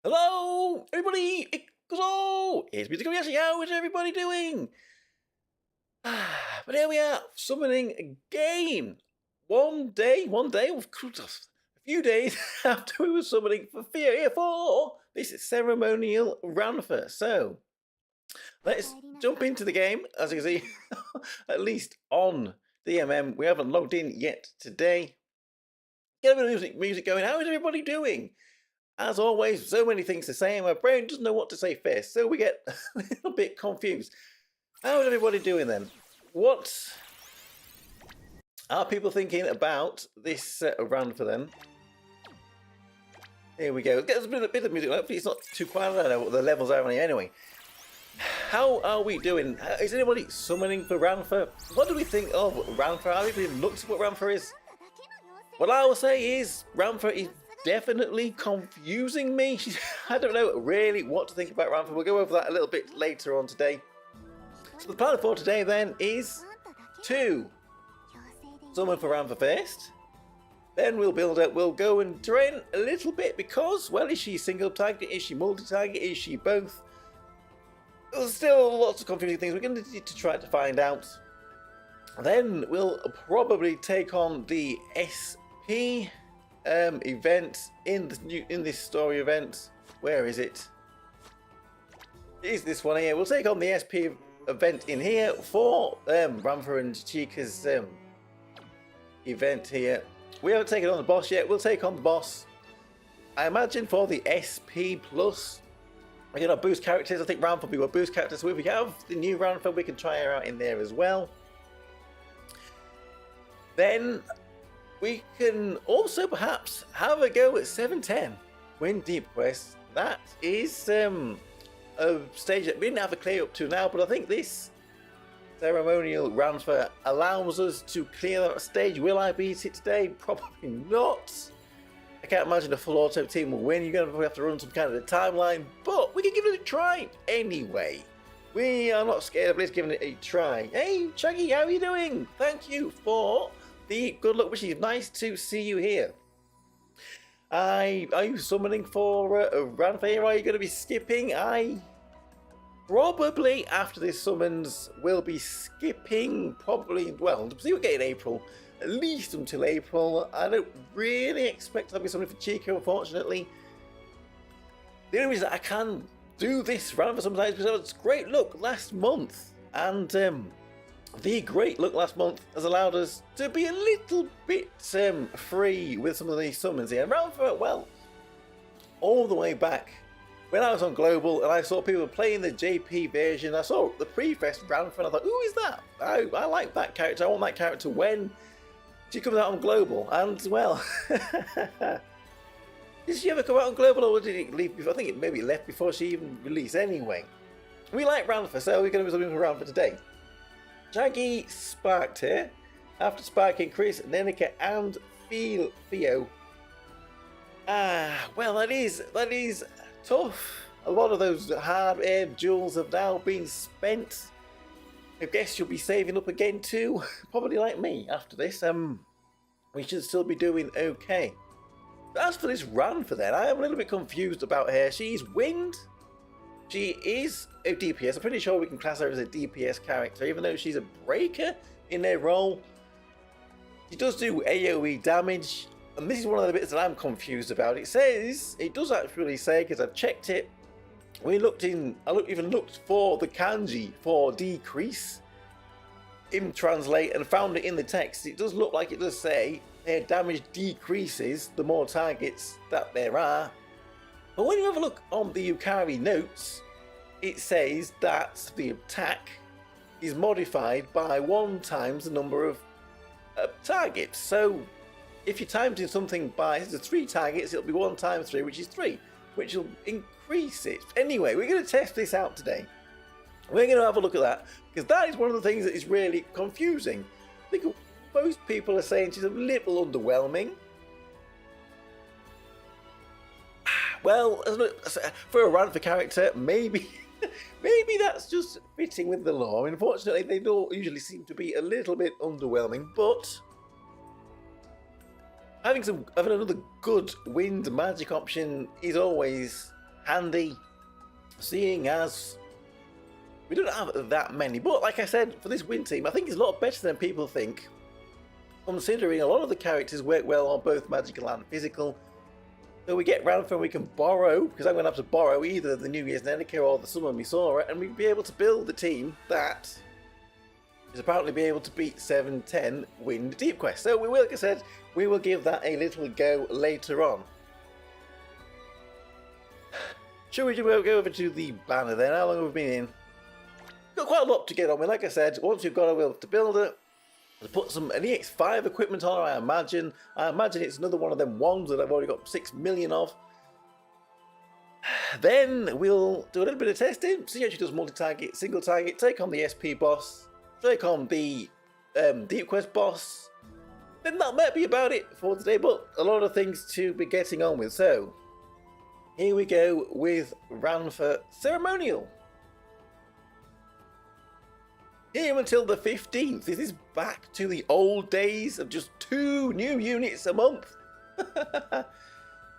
Hello, everybody! It's Tokkuri Yashi. How is everybody doing? But here we are, summoning again. One day, a few days after we were summoning for Fear 4. This is Ceremonial Ranpha. So, let's jump into the game. As you can see, at least on the we haven't logged in yet today. Get a bit of music going. How is everybody doing? As always, so many things to say, and my brain doesn't know what to say first, so we get a little bit confused. How is everybody doing then? What are people thinking about this round for them? Here we go. Get us a bit of music. Hopefully it's not too quiet. I don't know what the levels are anyway. How are we doing? Is anybody summoning for Ranpha? What do we think of Ranpha? Have you even looked at what Ranpha is? What I will say is Ranpha is definitely confusing me. I don't know really what to think about Ranpha. We'll go over that a little bit later on today. So the plan for today then is to summon for Ranpha first. Then we'll build up, we'll go and train a little bit because, well, is she single target? Is she multi-target? Is she both? There's still lots of confusing things we're going to need to try to find out. Then we'll probably take on the SP event in this story event. Where is it? Is this one here? We'll take on the SP event in here for Ranpha and Chica's event here. We haven't taken on the boss yet. We'll take on the boss. I imagine for the SP plus. We're gonna boost characters. I think Ranpha will be a boost character. So if we have the new Ranpha, we can try her out in there as well. Then we can also perhaps have a go at 710 Win Deep Quest. That is a stage that we didn't have a clear up to now, but I think this Ceremonial Ranpha allows us to clear that stage. Will I beat it today? Probably not. I can't imagine a full auto team will win. You're going to have to run some kind of a timeline, but we can give it a try anyway. We are not scared of giving it a try. Hey, Chuggy, how are you doing? Thank you for the good luck wishes. Nice to see you here. Are you summoning for a Ranpha here? Are you going to be skipping? I probably, after this summons, will be skipping probably, well, see what we get in April. At least until April. I don't really expect to be something for Chico, unfortunately. The only reason I can do this Ranpha sometimes is because it's great luck last month. And the great luck last month has allowed us to be a little bit free with some of these summons here. Ranpha, well, all the way back when I was on Global and I saw people playing the JP version, I saw the pre-fest Ranpha and I thought, who is that? I like that character. I want that character when she comes out on Global. And, well, did she ever come out on Global or did it leave before? I think it maybe left before she even released anyway. We like Ranpha, so we're going to be something for Ranpha today. Jaggy sparked here. After sparking Chris, Nenica and Theo. Well, that is tough. A lot of those hard-earned jewels have now been spent. I guess you'll be saving up again too. Probably like me after this. We should still be doing okay. But as for this Ranpha then, I am a little bit confused about her. She's winged. She is a DPS. I'm pretty sure we can class her as a DPS character, even though she's a breaker in their role. She does do AoE damage, and this is one of the bits that I'm confused about. It does actually say, because I've checked it, I even looked for the kanji for decrease in Translate and found it in the text. It does look like it does say their damage decreases the more targets that there are. But when you have a look on the Yukari notes, it says that the attack is modified by 1 times the number of targets. So if you timed in something by 3 targets, it'll be 1 times 3, which is 3, which will increase it. Anyway, we're going to test this out today. We're going to have a look at that, because that is one of the things that is really confusing. I think most people are saying she's a little underwhelming. Well, for a Ranpha character, maybe that's just fitting with the lore. Unfortunately, they don't usually seem to be a little bit underwhelming, but having another good wind magic option is always handy, seeing as we don't have that many. But like I said, for this win team, I think it's a lot better than people think, considering a lot of the characters work well on both magical and physical. So we get Ranpha and we can borrow, because I'm going to have to borrow either the New Year's Nenica or the Summer Misora, and we'll be able to build the team that is apparently be able to beat 7-10 win the Deep Quest. So we will, like I said, we will give that a little go later on. Shall we go over to the banner then? How long have we been in? Got quite a lot to get on with. Like I said, once we've got a will to build it, to put some an EX5 equipment on, I imagine. It's another one of them ones that I've already got 6 million of. Then we'll do a little bit of testing, see how she does multi-target, single target, take on the SP boss, take on the Deep Quest boss. Then that might be about it for today, but a lot of things to be getting on with. So, here we go with Ranpha Ceremonial. Here until the 15th. This is back to the old days of just 2 new units a month.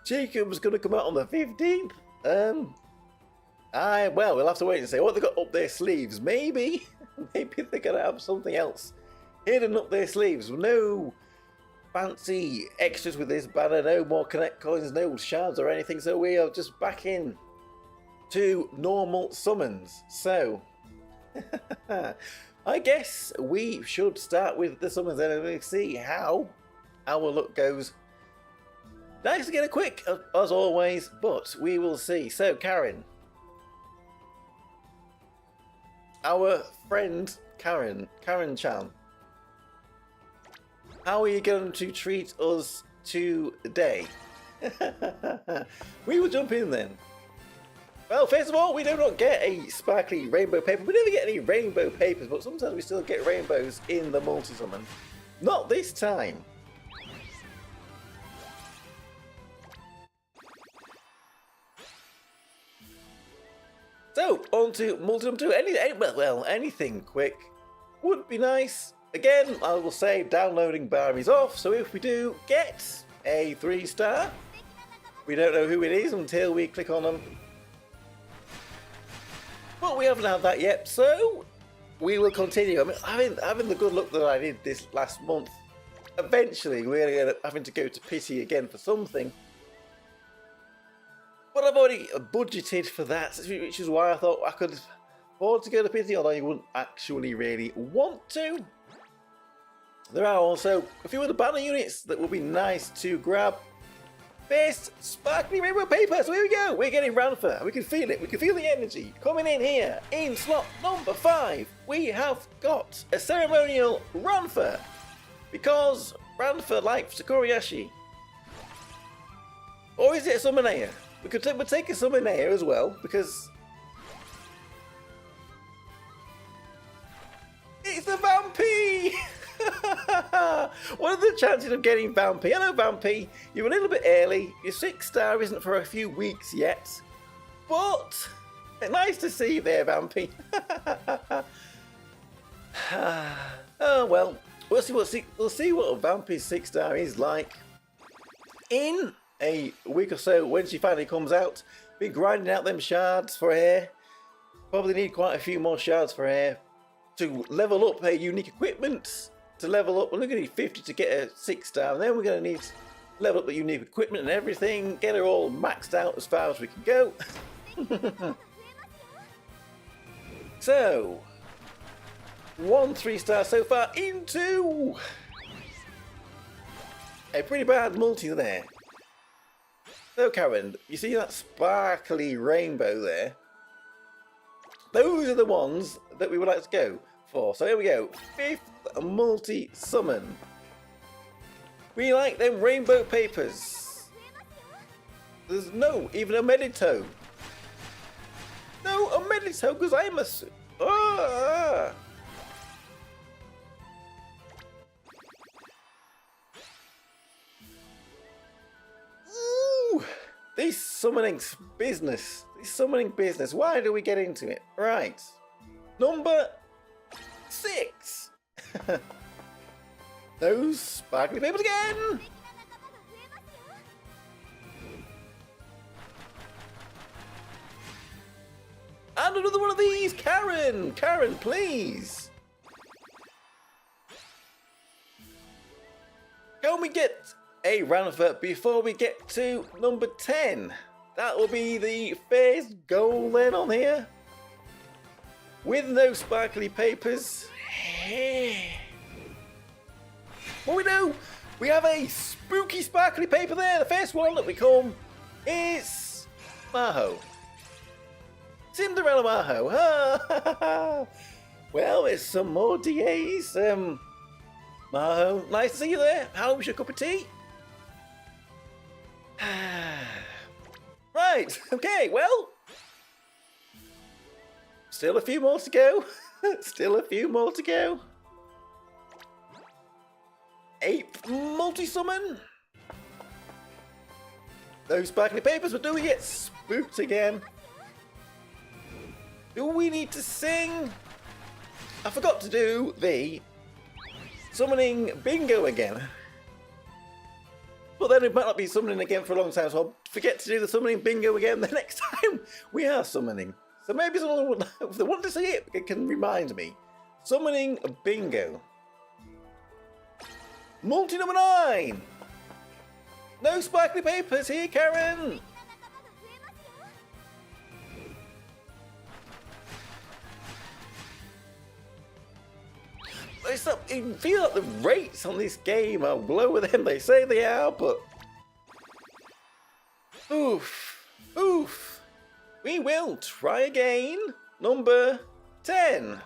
Jacob's going to come out on the 15th. Well, we'll have to wait and see what they've got up their sleeves. Maybe they're going to have something else hidden up their sleeves. No fancy extras with this banner, no more connect coins, no shards or anything. So we are just back in to normal summons. So I guess we should start with the summons and we'll see how our luck goes. Nice to get a quick, as always, but we will see. So, Karen. Our friend Karen-chan. How are you going to treat us today? We will jump in then. Well, first of all, we do not get a sparkly rainbow paper. We never get any rainbow papers, but sometimes we still get rainbows in the multi-summon. Not this time. So, on to multi-summon 2. Anything quick would be nice. Again, I will say downloading bar is off, so if we do get a 3-star, we don't know who it is until we click on them. But we haven't had that yet, so we will continue. I mean, having the good luck that I did this last month, eventually we're going to having to go to pity again for something. But I've already budgeted for that, which is why I thought I could afford to go to pity, although you wouldn't actually really want to. There are also a few other banner units that would be nice to grab. First, sparkly rainbow paper. So here we go. We're getting Ranpha. We can feel it. We can feel the energy coming in here. In slot number 5, we have got a ceremonial Ranpha, because Ranpha likes Tokkuri Yashi. Or is it a Summoner? We'll take a Summoner as well, because it's a Vampy! What are the chances of getting Vampy? Hello Vampy, you're a little bit early. Your 6-star isn't for a few weeks yet, but nice to see you there, Vampy. Oh well, we'll see what Vampy's 6-star is like in a week or so when she finally comes out. Be grinding out them shards for her. Probably need quite a few more shards for her to level up her unique equipment. To level up, we're going to need 50 to get a 6-star, and then we're going to need to level up the unique equipment and everything, get her all maxed out as far as we can go. So, 1 3-star so far into a pretty bad multi there. So Karen, you see that sparkly rainbow there? Those are the ones that we would like to go for. So here we go, 5th multi-summon. We like them rainbow papers. There's no even a Medito. No, a Medito, because I'm a... Ooh, this summoning business. Why do we get into it? Right. Number 6. Those sparkly papers again. And another one of these, Karen. Karen, please. Can we get a Ranpha before we get to number 10? That will be the first goal then on here. With no sparkly papers. What we do? We have a spooky sparkly paper there. The first one that we come is Maho. Cinderella Maho. Well, there's some more DAs. Maho, nice to see you there. How was your cup of tea? Right, okay, well. Still a few more to go. Still a few more to go. 8th multi-summon. Those sparkly papers, but do we get spooked again? Do we need to sing? I forgot to do the summoning bingo again. But then it might not be summoning again for a long time, so I'll forget to do the summoning bingo again the next time we are summoning. So maybe someone would, if they want to see it, it can remind me. Summoning bingo. Multi number 9. No sparkly papers here, Karen. I feel like the rates on this game are lower than they say they are, but oof, oof. We will try again. Number 10.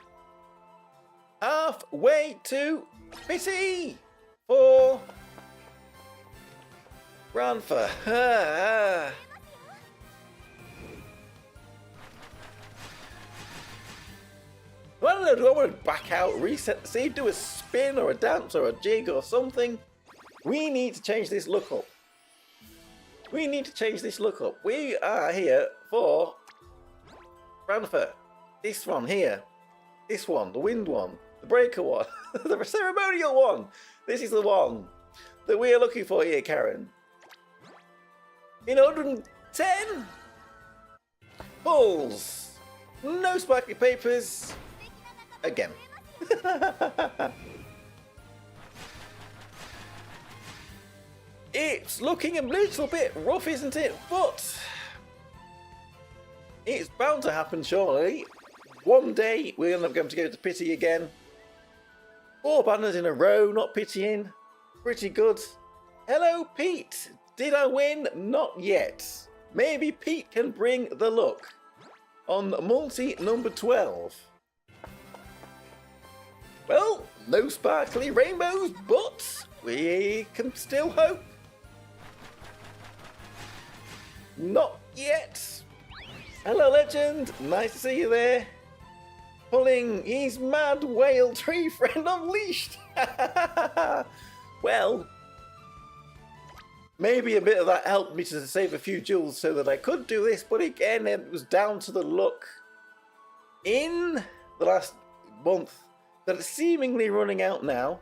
Halfway to pity for Ranpha. I don't know, do I want to back out, reset the seed, do a spin or a dance or a jig or something? We need to change this look up. We need to change this look up. We are here for Ranpha. This one here. This one, the wind one, the breaker one, the ceremonial one. This is the one that we are looking for here, Karen. In 110 pulls. No sparkly papers. Again. It's looking a little bit rough, isn't it? But it's bound to happen, surely. One day we're going to go to pity again. 4 banners in a row, not pitying. Pretty good. Hello, Pete. Did I win? Not yet. Maybe Pete can bring the luck on multi number 12. Well, no sparkly rainbows, but we can still hope. Not yet. Hello, legend. Nice to see you there. Pulling his mad whale tree friend unleashed. Well, maybe a bit of that helped me to save a few jewels so that I could do this, but again, it was down to the luck in the last month that it's seemingly running out now.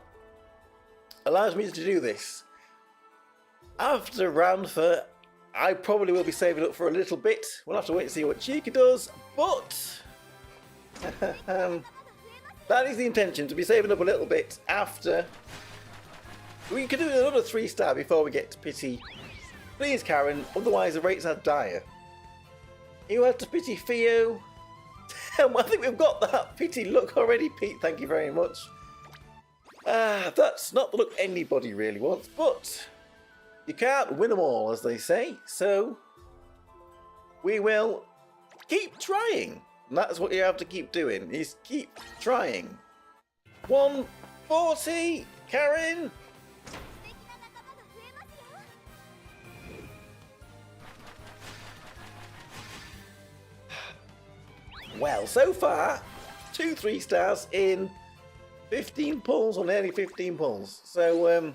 Allows me to do this. After Ranpha, I probably will be saving up for a little bit. We'll have to wait and see what Chica does, but that is the intention, to be saving up a little bit after. We could do another 3-star before we get to pity. Please, Karen, otherwise the rates are dire. You had to pity Theo. I think we've got that pity look already, Pete. Thank you very much. That's not the look anybody really wants, but you can't win them all, as they say. So we will keep trying. And that's what you have to keep doing, is keep trying. 140, Karen. Well, so far, 2 3-stars in 15 pulls, or nearly 15 pulls. So,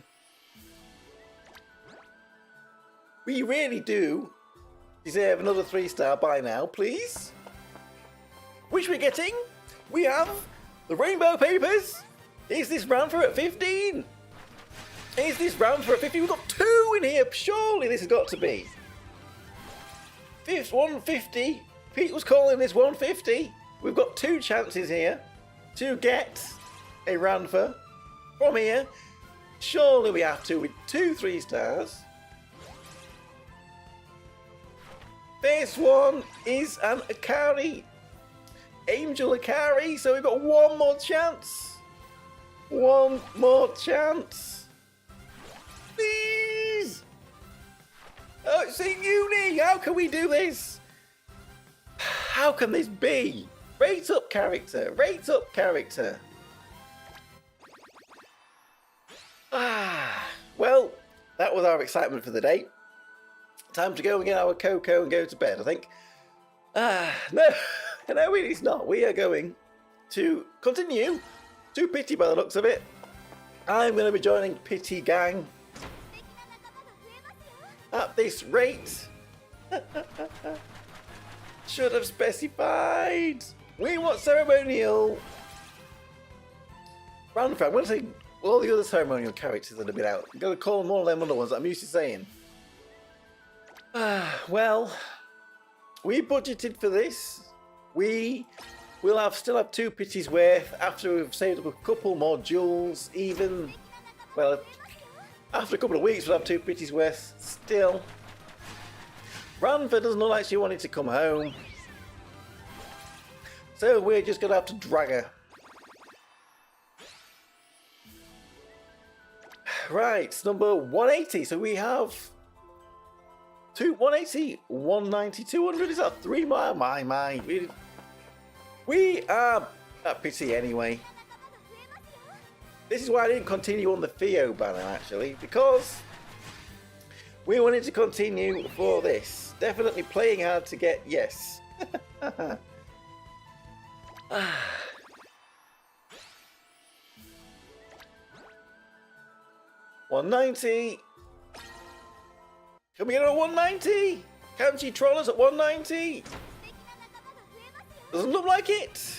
we really do deserve another 3-star by now, please. Which we're getting. We have the rainbow papers. Is this Ranpha at 15? Is this Ranpha at 15? We've got 2 in here. Surely this has got to be. 150 Pete was calling this 150. We've got 2 chances here to get a Ranpha from here. Surely we have to with 2 3 stars. This one is an Akari. Angel Akari. So we've got 1 more chance. 1 more chance. Please. Oh, it's a uni. How can we do this? How can this be? Rate up character. Rate up character. Well, that was our excitement for the day. Time to go and get our cocoa and go to bed, I think. No, it's not. We are going to continue to Pity by the looks of it. I'm going to be joining Pity Gang at this rate. Should have specified. We want Ceremonial Ranpha. I'm going to say all the other ceremonial characters that have been out. I'm going to call them all them other ones that I'm used to saying. Well, we budgeted for this. We will still have 2 pities worth after we've saved up a couple more jewels. Even, well, after a couple of weeks we'll have 2 pities worth still. Ranpha doesn't look like she wanted to come home. So we're just going to have to drag her. Right, number 180. So we have 180, 190, 200. Is that 3 more? My. We are at Pity anyway. This is why I didn't continue on the Theo banner actually, because we wanted to continue for this. Definitely playing hard to get yes. 190. Can we get a 190? Can she troll us at 190? Doesn't look like it.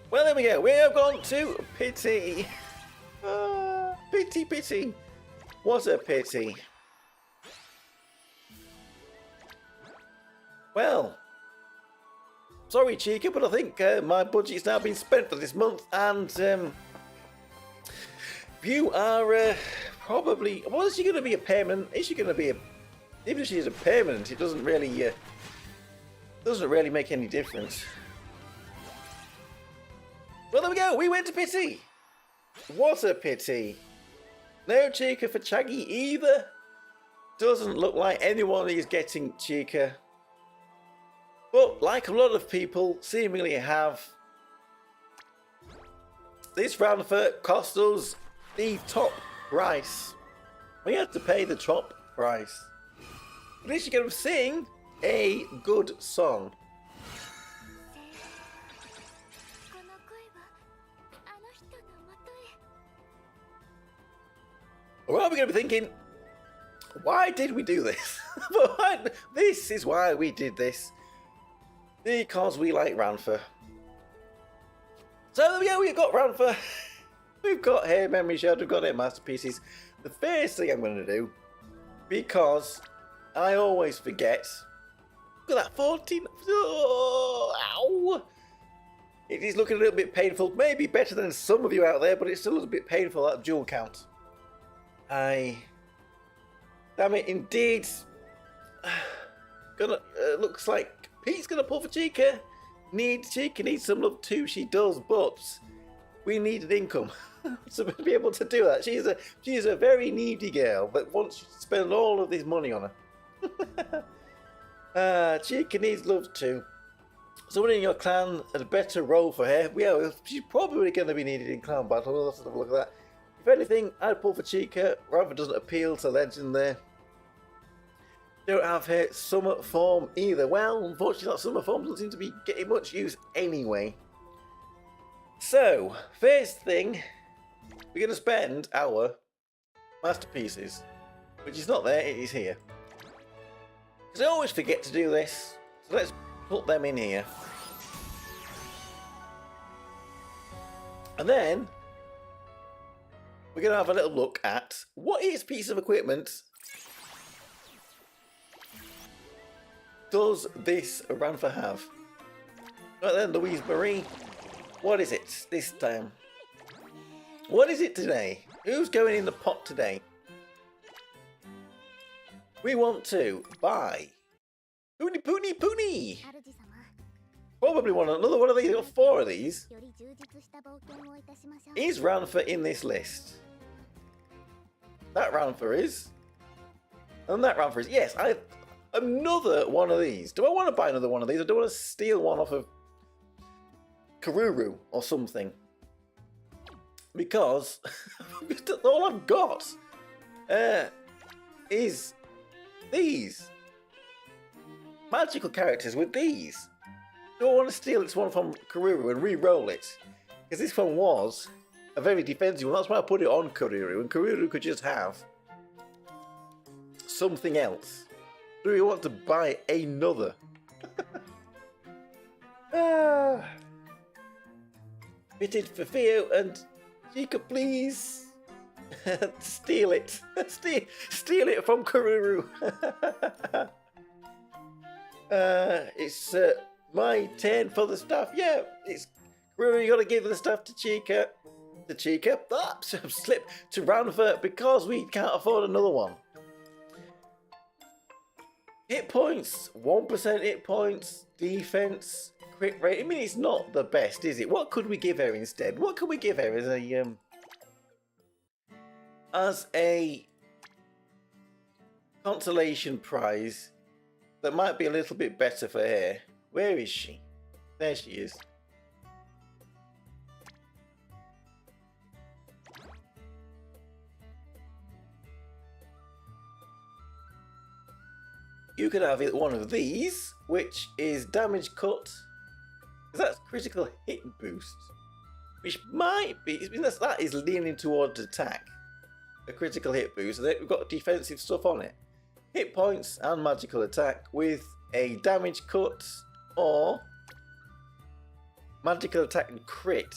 Well, there we go. We have gone to Pity. Pity. What a pity. Well, sorry, Chica, but I think my budget's now been spent for this month, and you are probably. Well, is she going to be a permanent? Is she going to be a? Even if she's a permanent, it doesn't really make any difference. Well, there we go. We went to Pity. What a pity. No Chica for Chaggy either. Doesn't look like anyone is getting Chica. But like a lot of people seemingly have, this Ranpha cost us the top price. We had to pay the top price. At least you're going to sing a good song. Or are we going to be thinking, why did we do this? This is why we did this. Because we like Ranpha. So there we go, we've got Ranpha. We've got her memory shard, we've got her masterpieces. The first thing I'm going to do, because I always forget. Look at that, 14. Oh, ow. It is looking a little bit painful. Maybe better than some of you out there, but it's still a little bit painful, that jewel count. Damn it, indeed. Looks like Pete's gonna pull for Chica. Chica needs some love too, she does, but we need an income to be able to do that. She is a very needy girl, but wants to spend all of this money on her. Chica needs love too. Someone in your clan had a better role for her. Yeah, she's probably going to be needed in clan battle. We'll have to have a look at that. If anything, I'd pull for Chica. Ranpha doesn't appeal to Legend there. Don't have her summer form either. Well, unfortunately, that summer form doesn't seem to be getting much use anyway. So, first thing, we're going to spend our masterpieces, which is not there, it is here. Because I always forget to do this, so let's put them in here. And then, we're going to have a little look at what is piece of equipment does this Ranpha have? Right then, Louise Marie. What is it this time? What is it today? Who's going in the pot today? We want to buy Poony Poony Poony. Probably want another one of these. Got 4 of these. Is Ranpha in this list? That Ranpha is. And that Ranpha is. Yes, another one of these. Do I want to buy another one of these? Or do I want to steal one off of Karuru or something? Because all I've got is these magical characters with these. Do I want to steal this one from Karuru and re-roll it? Because this one was a very defensive one. That's why I put it on Karuru. And Karuru could just have something else. Do we want to buy another? Fitted for Theo and Chica, please. Steal it. Steal it from Karuru. It's my turn for the stuff. Yeah, it's Karuru. You gotta give the stuff to Chica. To Chica. Slip to Ranpha because we can't afford another one. Hit points. 1% hit points. Defense. Crit rate. I mean, it's not the best, is it? What could we give her instead? What could we give her as a consolation prize that might be a little bit better for her? Where is she? There she is. You could have one of these, which is damage cut. That's critical hit boost, which might be. I mean, that is leaning towards attack. A critical hit boost. And we've got defensive stuff on it. Hit points and magical attack with a damage cut or magical attack and crit.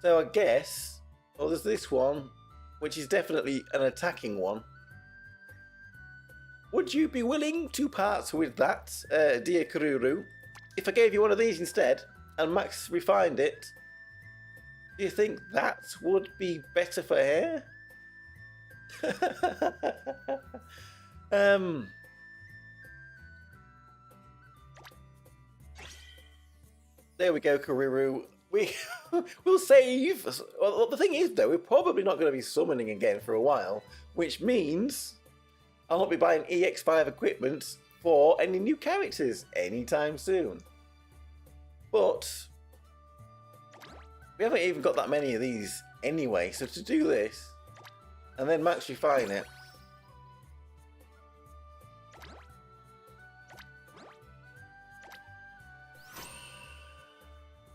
So I guess. Oh, there's this one, which is definitely an attacking one. Would you be willing to part with that, dear Karuru? If I gave you one of these instead, and Max refined it, do you think that would be better for her? There we go, Karuru. We'll save. Well, the thing is, though, we're probably not going to be summoning again for a while, which means I'll not be buying EX5 equipment for any new characters anytime soon. But we haven't even got that many of these anyway, so to do this and then max refine it,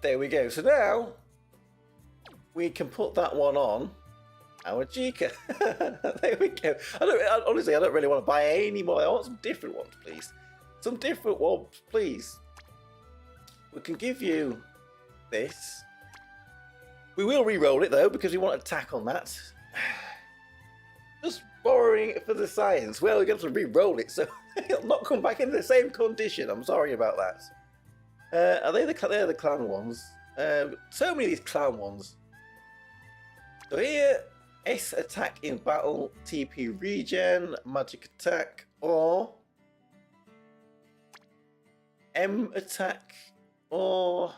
there we go. So now we can put that one on our Chica. There we go. Honestly, I don't really want to buy any more. I want some different ones, please. Some different ones, please. We can give you this. We will re-roll it though because we want attack on that. Just borrowing it for the science. Well, we're going to re-roll it, so it'll not come back in the same condition. I'm sorry about that. Are they're the clown ones? So many of these clown ones. So here, S attack in battle, TP regen, magic attack, or M attack, or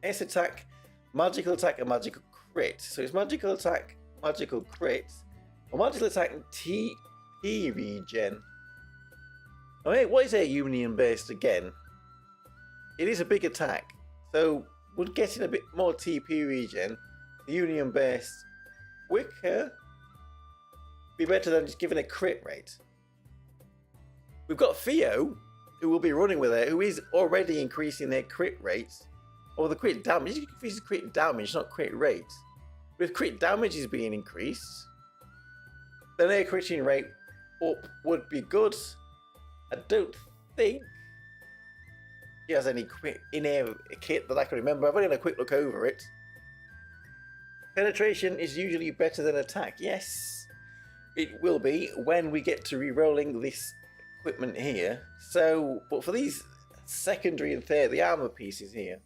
S attack, magical attack, and magical crit. So it's magical attack, magical crit, or magical attack and TP regen. Alright, what is a union based again? It is a big attack, so we're getting a bit more TP regen. The union based quicker be better than just giving a crit rate. We've got Theo, who will be running with it, who is already increasing their crit rates, or the crit damage. You can increase crit damage, not crit rate. But if crit damage is being increased, then their critting rate up would be good. I don't think he has any crit in air kit that I can remember. I've only had a quick look over it. Penetration is usually better than attack. Yes, it will be when we get to re-rolling this equipment here. So, but for these secondary and third, the armor pieces here.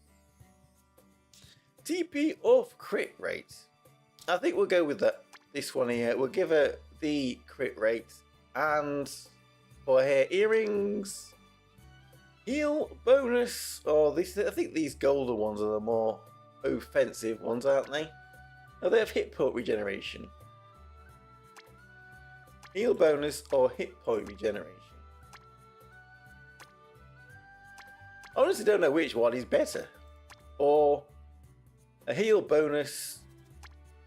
TP off crit rate. I think we'll go with that. This one here. We'll give her the crit rate. And for her earrings, heal bonus. Or this, I think these golden ones are the more offensive ones, aren't they? Oh, they have hit point regeneration. Heal bonus or hit point regeneration. I honestly don't know which one is better. Or a heal bonus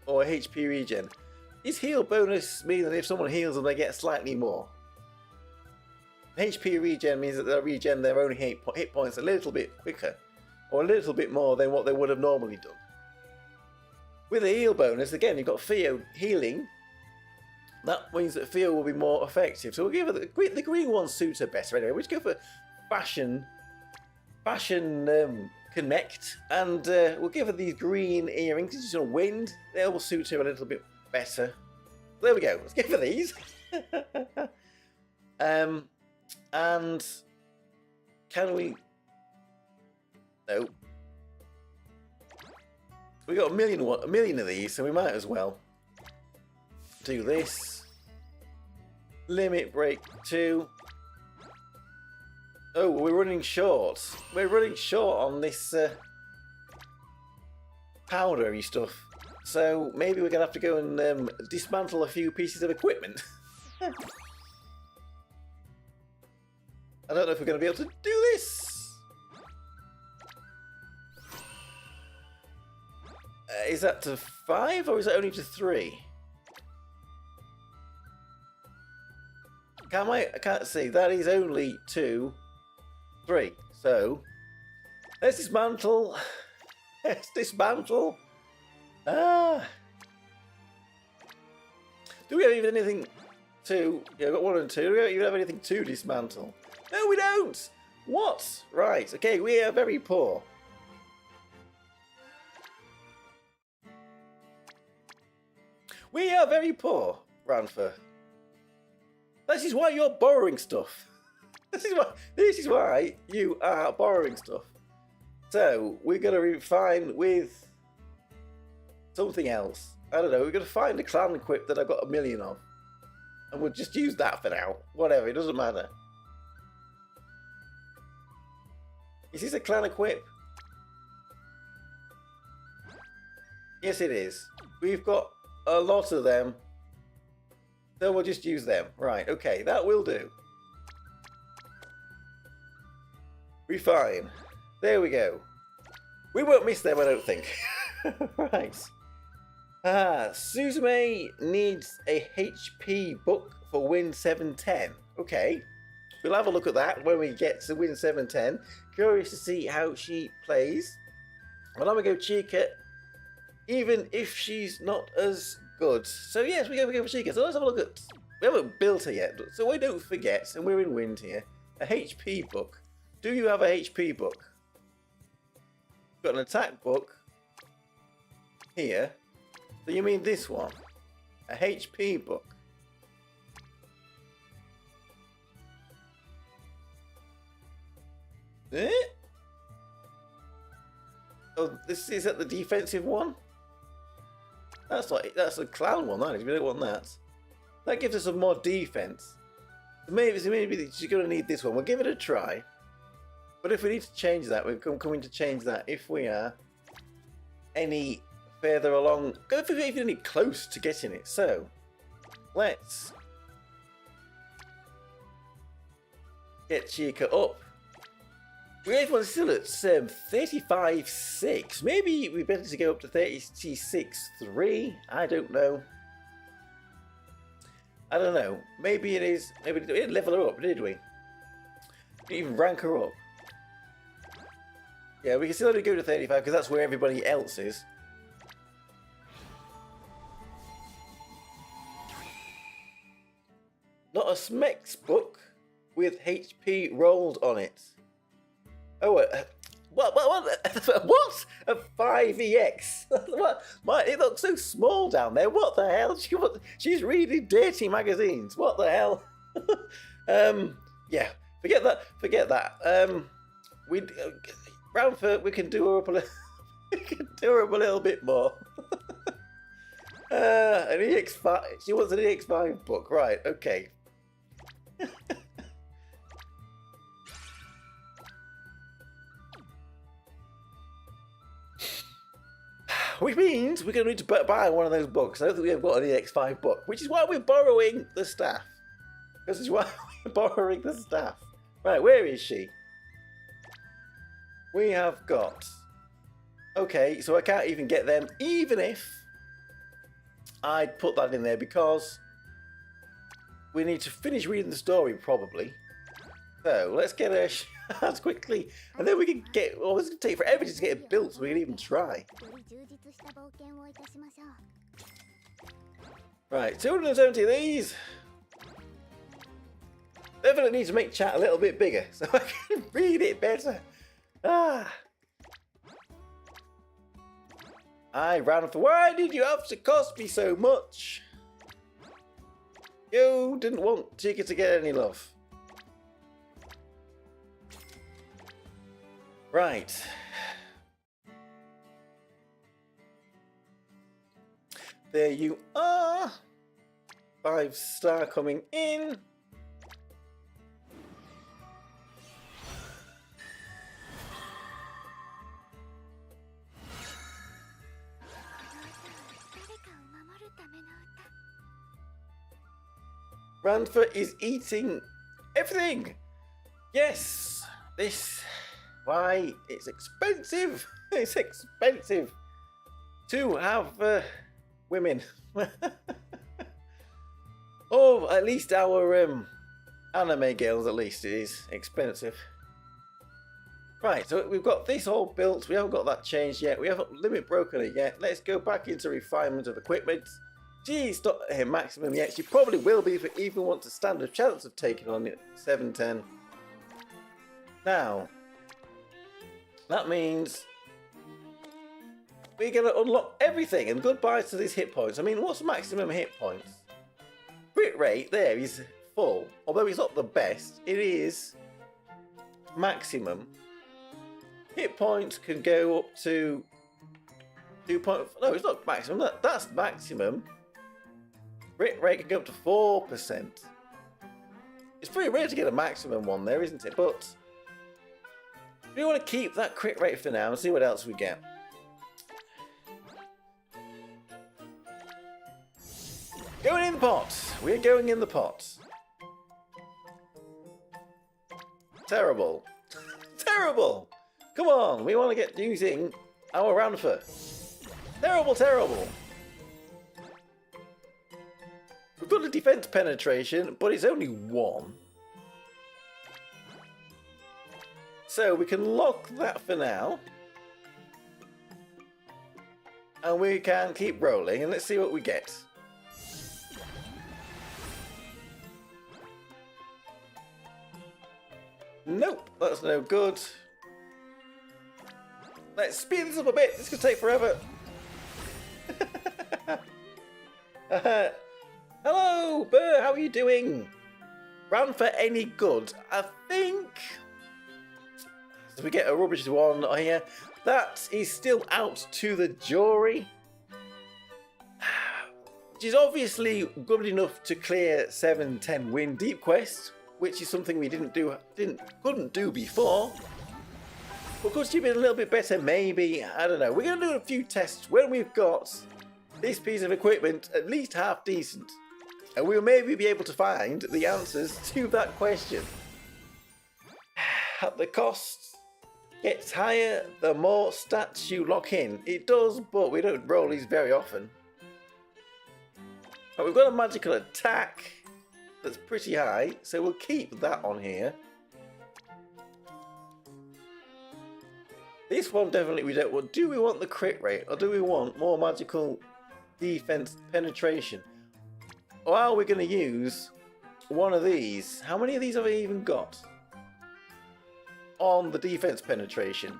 or a HP regen. Is heal bonus mean that if someone heals them they get slightly more? HP regen means that they'll regen their own hit points a little bit quicker. Or a little bit more than what they would have normally done. With a heal bonus, again, you've got Theo healing. That means that Theo will be more effective. So we'll give her the green one suits her better anyway. We'll just go for fashion connect, and we'll give her these green earrings. It's just a wind. They will suit her a little bit better. There we go. Let's give her these. And can we? No. We got a million of these, so we might as well do this. Limit break 2. Oh, we're running short. We're running short on this powdery stuff. So maybe we're gonna have to go and dismantle a few pieces of equipment. I don't know if we're gonna be able to do this. Is that to 5 or is that only to 3? I can't see. That is only to 3. So let's dismantle. Let's dismantle. Do we have even anything to? Yeah, I've got 1 and 2. Do we even have anything to dismantle? No, we don't. What? Right. Okay, we are very poor. We are very poor, Ranpha. This is why you're borrowing stuff. This is why you are borrowing stuff. So we're gonna refine with something else. I don't know. We're gonna find a clan equip that I've got 1 million of, and we'll just use that for now. Whatever, it doesn't matter. Is this a clan equip? Yes, it is. We've got a lot of them, so we'll just use them. Right, okay, that will do. Refine. There we go. We won't miss them, I don't think. Right. Suzume needs a HP book for win 710. Okay, we'll have a look at that when we get to win 710. Curious to see how she plays. Well, I'm gonna go Chica, even if she's not as good. So yes, we're going to go for Chica. So let's have a look at. We haven't built her yet, so we don't forget, and we're in wind here. A HP book. Do you have a HP book? Got an attack book here. So you mean this one? A HP book. Eh? Oh, this is at the defensive one. That's a clown one, that is. We don't want that. That gives us some more defense. Maybe she's going to need this one. We'll give it a try. But if we need to change that, we're coming to change that if we are any further along. Go if we're even any close to getting it. So let's get Chica up. Everyone's still at 35.6. Maybe we better to go up to 36.3. I don't know. I don't know. Maybe it is. Maybe we didn't level her up, did we? We didn't even rank her up. Yeah, we can still only go to 35 because that's where everybody else is. Not a Smex book with HP rolled on it. Oh, what? What? A 5EX? What? It looks so small down there. What the hell? She's reading dirty magazines. What the hell? yeah, forget that. Forget that. Ranpha, we can do her up a little. We can do her up a little bit more. An EX5. She wants an EX5 book, right? Okay. Which means we're going to need to buy one of those books. I don't think we have got an EX5 book, which is why we're borrowing the staff. This is why we're borrowing the staff. Right, where is she? We have got... Okay, so I can't even get them, even if I'd put that in there, because we need to finish reading the story, probably. So, let's get her as quickly, and then we can get... Well, it's going to take forever just to get it built, so we can even try. Right, 270 of these. Definitely need to make chat a little bit bigger, so I can read it better. I ran for. Why did you have to cost me so much? You didn't want Chica to get any love. Right. There you are. 5-star coming in. Ranpha is eating everything. Yes, this. Why? It's expensive. It's expensive to have women. Oh, at least our anime girls. At least it is expensive. Right, so we've got this all built. We haven't got that changed yet. We haven't limit broken it yet. Let's go back into refinement of equipment. She's not at her maximum yet. She probably will be if it even wants to stand a chance of taking on it. 710. Now, that means we're going to unlock everything. And goodbye to these hit points. I mean, what's maximum hit points? Crit rate there is full. Although it's not the best, it is maximum. Hit points can go up to 2. No, it's not maximum. That's maximum. Crit rate can go up to 4%. It's pretty rare to get a maximum one there, isn't it? But we want to keep that crit rate for now and see what else we get. Going in the pot. We're going in the pot. Terrible. Terrible. Come on. We want to get using our Ranpha. Terrible, terrible. We've got a defense penetration, but it's only 1. So we can lock that for now. And we can keep rolling, and let's see what we get. Nope, that's no good. Let's speed this up a bit. This could take forever. Hello, Burr. How are you doing? Ranpha any good? I think. So we get a rubbish one here. That is still out to the jury. Which is obviously good enough to clear 710 win deep quest, which is something we couldn't do before. But could she be a little bit better? Maybe. I don't know. We're going to do a few tests when we've got this piece of equipment at least half decent. And we'll maybe be able to find the answers to that question. The cost gets higher the more stats you lock in. It does, but we don't roll these very often. But we've got a magical attack that's pretty high, so we'll keep that on here. This one definitely we don't want. Do we want the crit rate, or do we want more magical defense penetration? Or are we going to use one of these? How many of these have I even got on the defense penetration?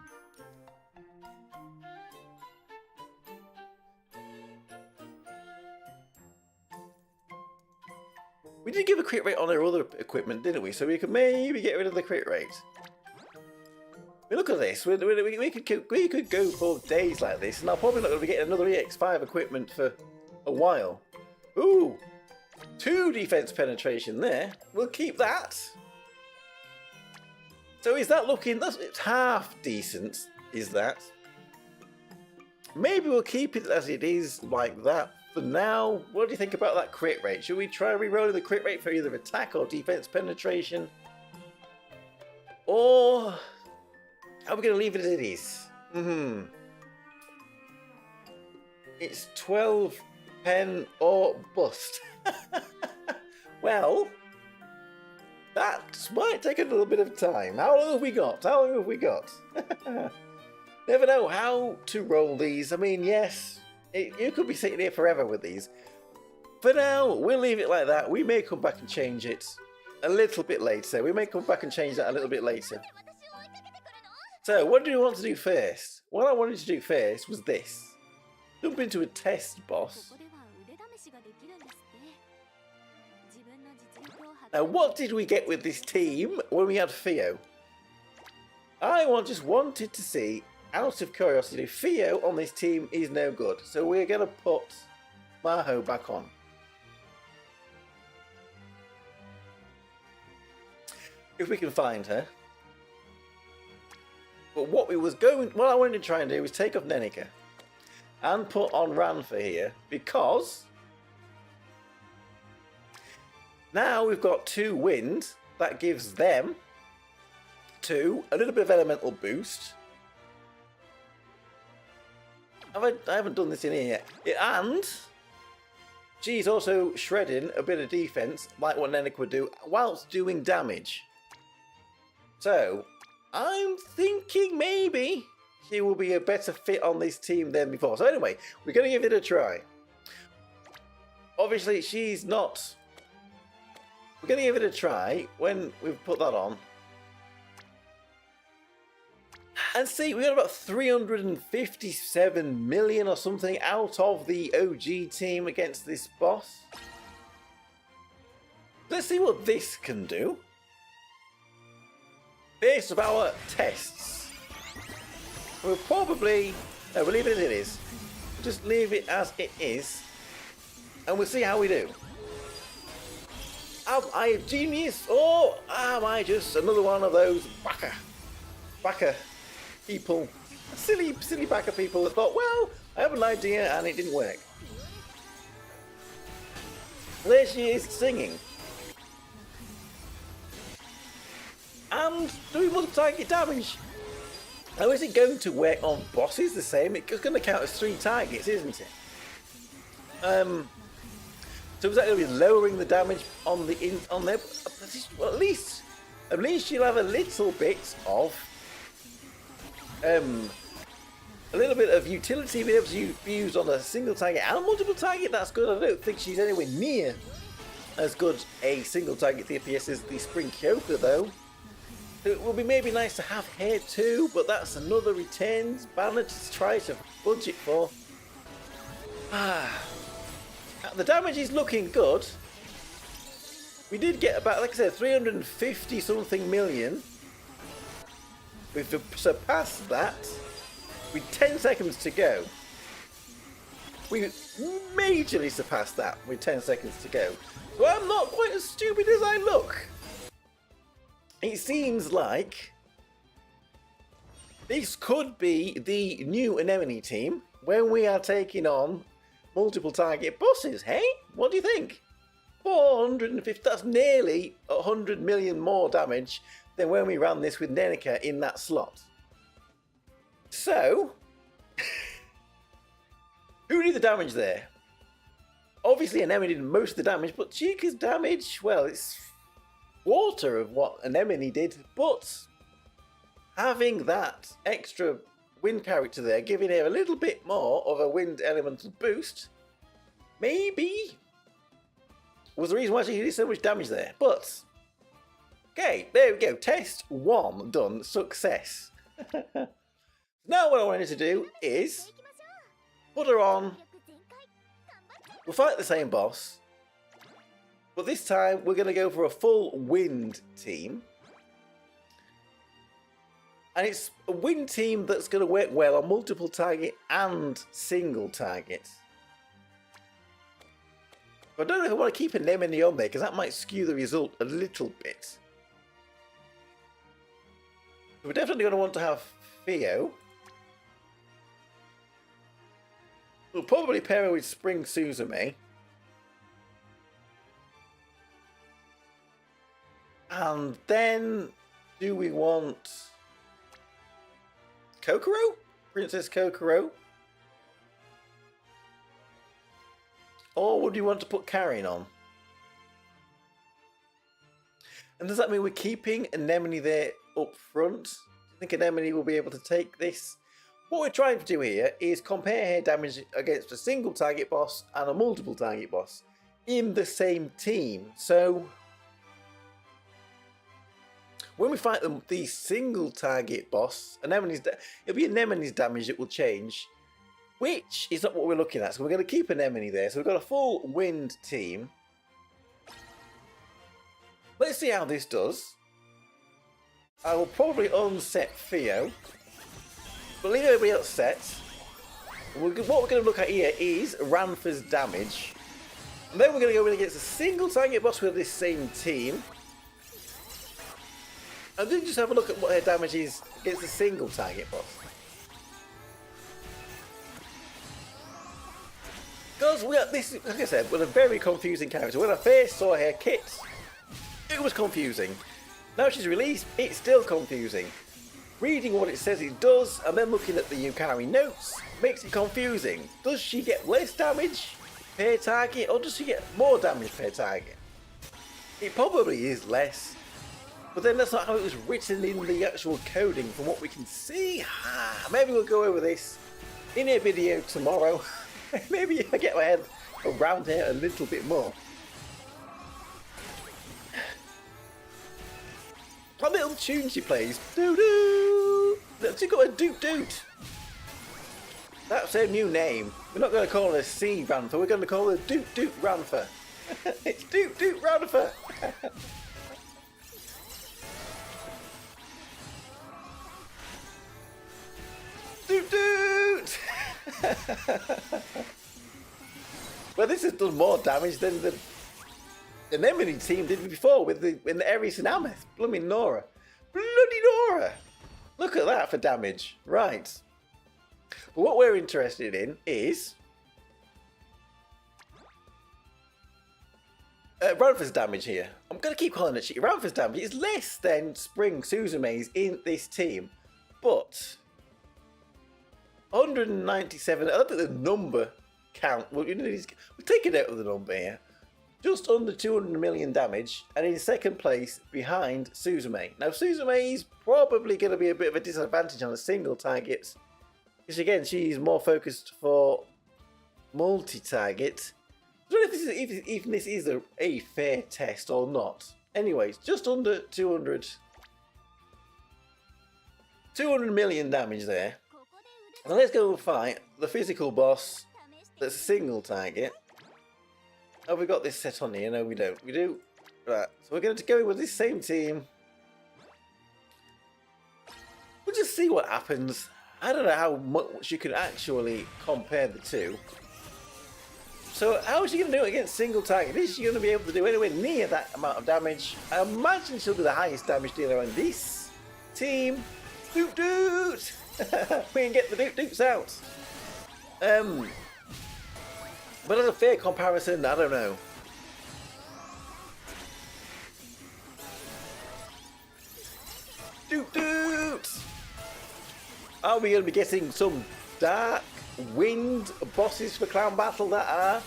We We did give a crit rate on our other equipment, didn't we? So we could maybe get rid of the crit rate. But look at this. We could go for days like this, and I'm probably not going to be getting another EX5 equipment for a while. Ooh, 2 defense penetration there. We'll keep that. So is that looking? It's half decent. Is that? Maybe we'll keep it as it is like that for now. What do you think about that crit rate? Should we try re-rolling the crit rate for either attack or defense penetration? Or are we going to leave it as it is? It's 12 pen or bust. Well, that might take a little bit of time. How long have we got? How long have we got? Never know how to roll these. I mean, yes, you could be sitting here forever with these. For now, we'll leave it like that. We may come back and change it a little bit later. We may come back and change that a little bit later. So, what do we want to do first? What I wanted to do first was this. Jump into a test boss. Now, what did we get with this team when we had Theo? I just wanted to see, out of curiosity, Theo on this team is no good. So we're going to put Maho back on. If we can find her. But what I wanted to try and do was take off Nenika and put on Ranpha here, because now we've got 2 wind. That gives them 2, a little bit of elemental boost. I haven't done this in here yet. And she's also shredding a bit of defense, like what Nenek would do, whilst doing damage. So I'm thinking maybe she will be a better fit on this team than before. So anyway, we're going to give it a try. Obviously, she's not. We're going to give it a try when we've put that on. And see, we got about 357 million or something out of the OG team against this boss. Let's see what this can do. Based of our tests. We'll probably... No, we'll leave it as it is. Just leave it as it is. And we'll see how we do. Am I a genius, or am I just another one of those backer people, silly backer people that thought, well, I have an idea and it didn't work. There she is singing. And doing multi-target damage. Now, is it going to work on bosses the same? It's going to count as 3 targets, isn't it? So is that going to be lowering the damage on the on there? Well, at least you'll have a little bit of a little bit of utility being able to be used on a single target and a multiple target. That's good. I don't think she's anywhere near as good a single target DPS as the Spring Kyoka, though. It will be maybe nice to have here too, but that's another returns banner to try to budget for. The damage is looking good. We did get about, like I said, 350 something million. We've surpassed that with 10 seconds to go. We majorly surpassed that with 10 seconds to go. So I'm not quite as stupid as I look. It seems like this could be the new Anemone team when we are taking on multiple target bosses, hey? What do you think? 450, that's nearly 100 million more damage than when we ran this with Nenika in that slot. So, who did the damage there? Obviously Anemone did most of the damage, but Chica's damage, well, it's quarter of what Anemone did, but having that extra wind character there, giving her a little bit more of a wind elemental boost, maybe was the reason why she did so much damage there. But okay, there we go. Test 1 done. Success. Now what I wanted to do is put her on. We'll fight the same boss. But this time we're going to go for a full wind team. And it's a wind team that's going to work well on multiple target and single target. I don't know if I want to keep an anemone on there because that might skew the result a little bit. We're definitely going to want to have Theo. We'll probably pair her with Spring Suzume. And then, do we want Kokoro? Princess Kokoro? Or would you want to put Karin on? And does that mean we're keeping Anemone there up front? Do you think Anemone will be able to take this? What we're trying to do here is compare her damage against a single target boss and a multiple target boss in the same team. So when we fight the single target boss, it'll be Anemone's damage that will change, which is not what we're looking at. So we're going to keep Anemone there. So we've got a full wind team. Let's see how this does. I will probably unset Theo, but leave everybody else set. What we're going to look at here is Ranpha's damage. And then we're going to go in against a single target boss with this same team. And then just have a look at what her damage is against a single target boss. Because we got this, like I said, with a very confusing character. When I first saw her kit, it was confusing. Now she's released, it's still confusing. Reading what it says it does, and then looking at the Yukari notes, makes it confusing. Does she get less damage per target, or does she get more damage per target? It probably is less. But then that's not how it was written in the actual coding from what we can see. Maybe we'll go over this in a video tomorrow. Maybe if I get my head around here a little bit more. What little tune she plays. Doo-doo! She got a doot-doot. That's her new name. We're not going to call her C Ranpha, we're going to call her Doot-Doot Ranpha. It's Doot-Doot Ranpha. Doot-Doot! Well, this has done more damage than the Anemone team did before with the Ares and Ameth. Bloody Nora. Bloody Nora! Look at that for damage. Right. But what we're interested in is Ranpha's damage here. I'm going to keep calling it shit. Ranpha's damage is less than Spring Suzume's in this team. But 197, I don't think the number count. We'll take it out of the number here. Just under 200 million damage, and in second place behind Suzume. Now Suzume is probably going to be a bit of a disadvantage on the single targets, because again she's more focused for multi-target. I don't know if even this is a fair test or not. Anyways, just under 200 million damage there. Now let's go and fight the physical boss that's a single target. Have we got this set on here? No, we don't. We do. Right, so we're going to go in with this same team. We'll just see what happens. I don't know how much you can actually compare the two. So how is she going to do it against single target? Is she going to be able to do anywhere near that amount of damage? I imagine she'll be the highest damage dealer on this team. Doot doot! We can get the doot doots out. But as a fair comparison, I don't know. Doot doot! Are we going to be getting some dark wind bosses for Clown Battle that are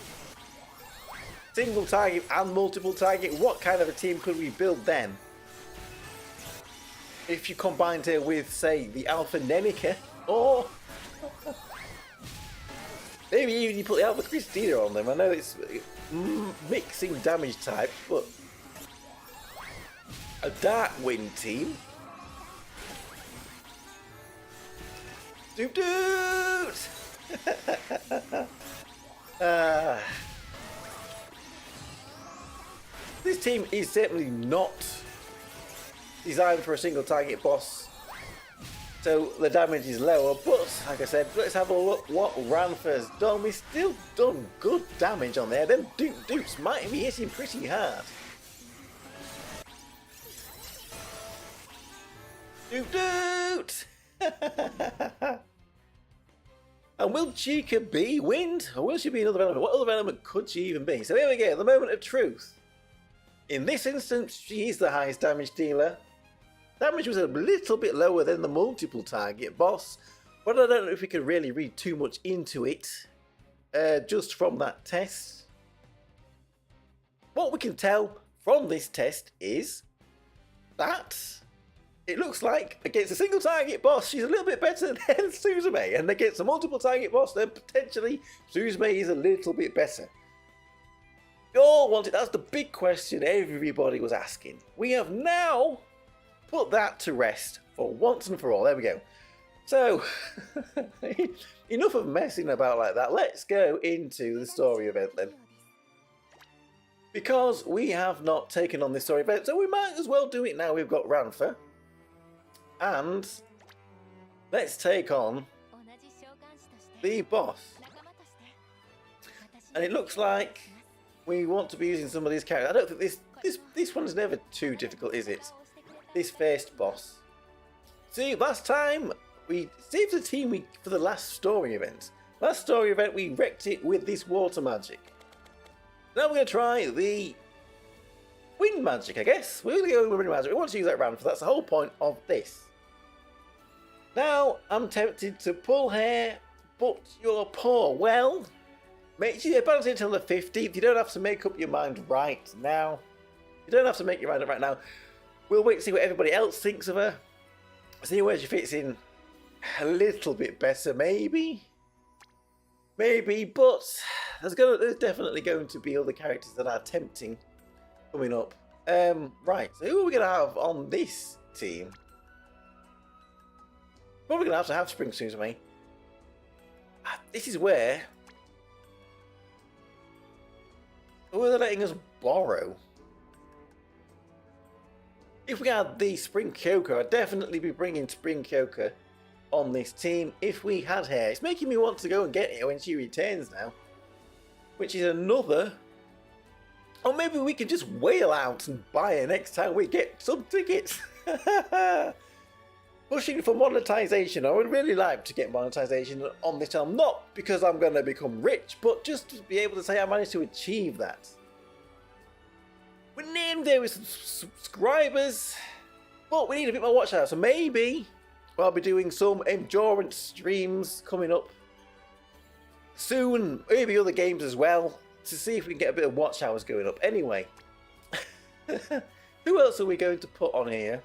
single target and multiple target? What kind of a team could we build then? If you combined her with, say, the Alpha Nenica, or maybe even you put the Alpha Christina on them. I know it's mixing damage types, but a Dark Wind team. Doot doot! This team is certainly not designed for a single target boss, so the damage is lower, but like I said, let's have a look what Ranpha's done. We've still done good damage on there. Them dupes might be hitting pretty hard. Doot! And will Chica be wind? Or will she be another element? What other element could she even be? So here we go, the moment of truth. In this instance, she is the highest damage dealer. Damage was a little bit lower than the multiple target boss, but I don't know if we can really read too much into it just from that test. What we can tell from this test is that it looks like against a single target boss, she's a little bit better than Suzume, and against a multiple target boss, then potentially Suzume is a little bit better. We all wanted, that's the big question everybody was asking. We have now put that to rest for once and for all. There we go. So, enough of messing about like that. Let's go into the story event then. Because we have not taken on this story event, so we might as well do it now. We've got Ranpha. And let's take on the boss. And it looks like we want to be using some of these characters. I don't think this one's never too difficult, is it? This first boss. See, last time we saved the team for the last story event. Last story event we wrecked it with this water magic. Now we're going to try the wind magic, I guess. We're going to go with wind magic. We want to use that round, that's the whole point of this. Now I'm tempted to pull hair, but you're poor. Well, make sure you balance it until the 15th. You don't have to make up your mind right now. You don't have to make your mind up right now. We'll wait to see what everybody else thinks of her. See where she fits in a little bit better, maybe. Maybe, but there's definitely going to be other characters that are tempting coming up. Right, so who are we going to have on this team? Probably going to have Spring Suzume. This is where... who are they letting us borrow? If we had the Spring Kyoko, I'd definitely be bringing Spring Kyoko on this team if we had her. It's making me want to go and get her when she returns now. Which is another... or maybe we could just wail out and buy her next time we get some tickets. Pushing for monetization. I would really like to get monetization on this channel. Not because I'm going to become rich, but just to be able to say I managed to achieve that. We're named there with some subscribers, but we need a bit more watch hours. So maybe I'll be doing some endurance streams coming up soon. Maybe other games as well, to see if we can get a bit of watch hours going up. Anyway, who else are we going to put on here?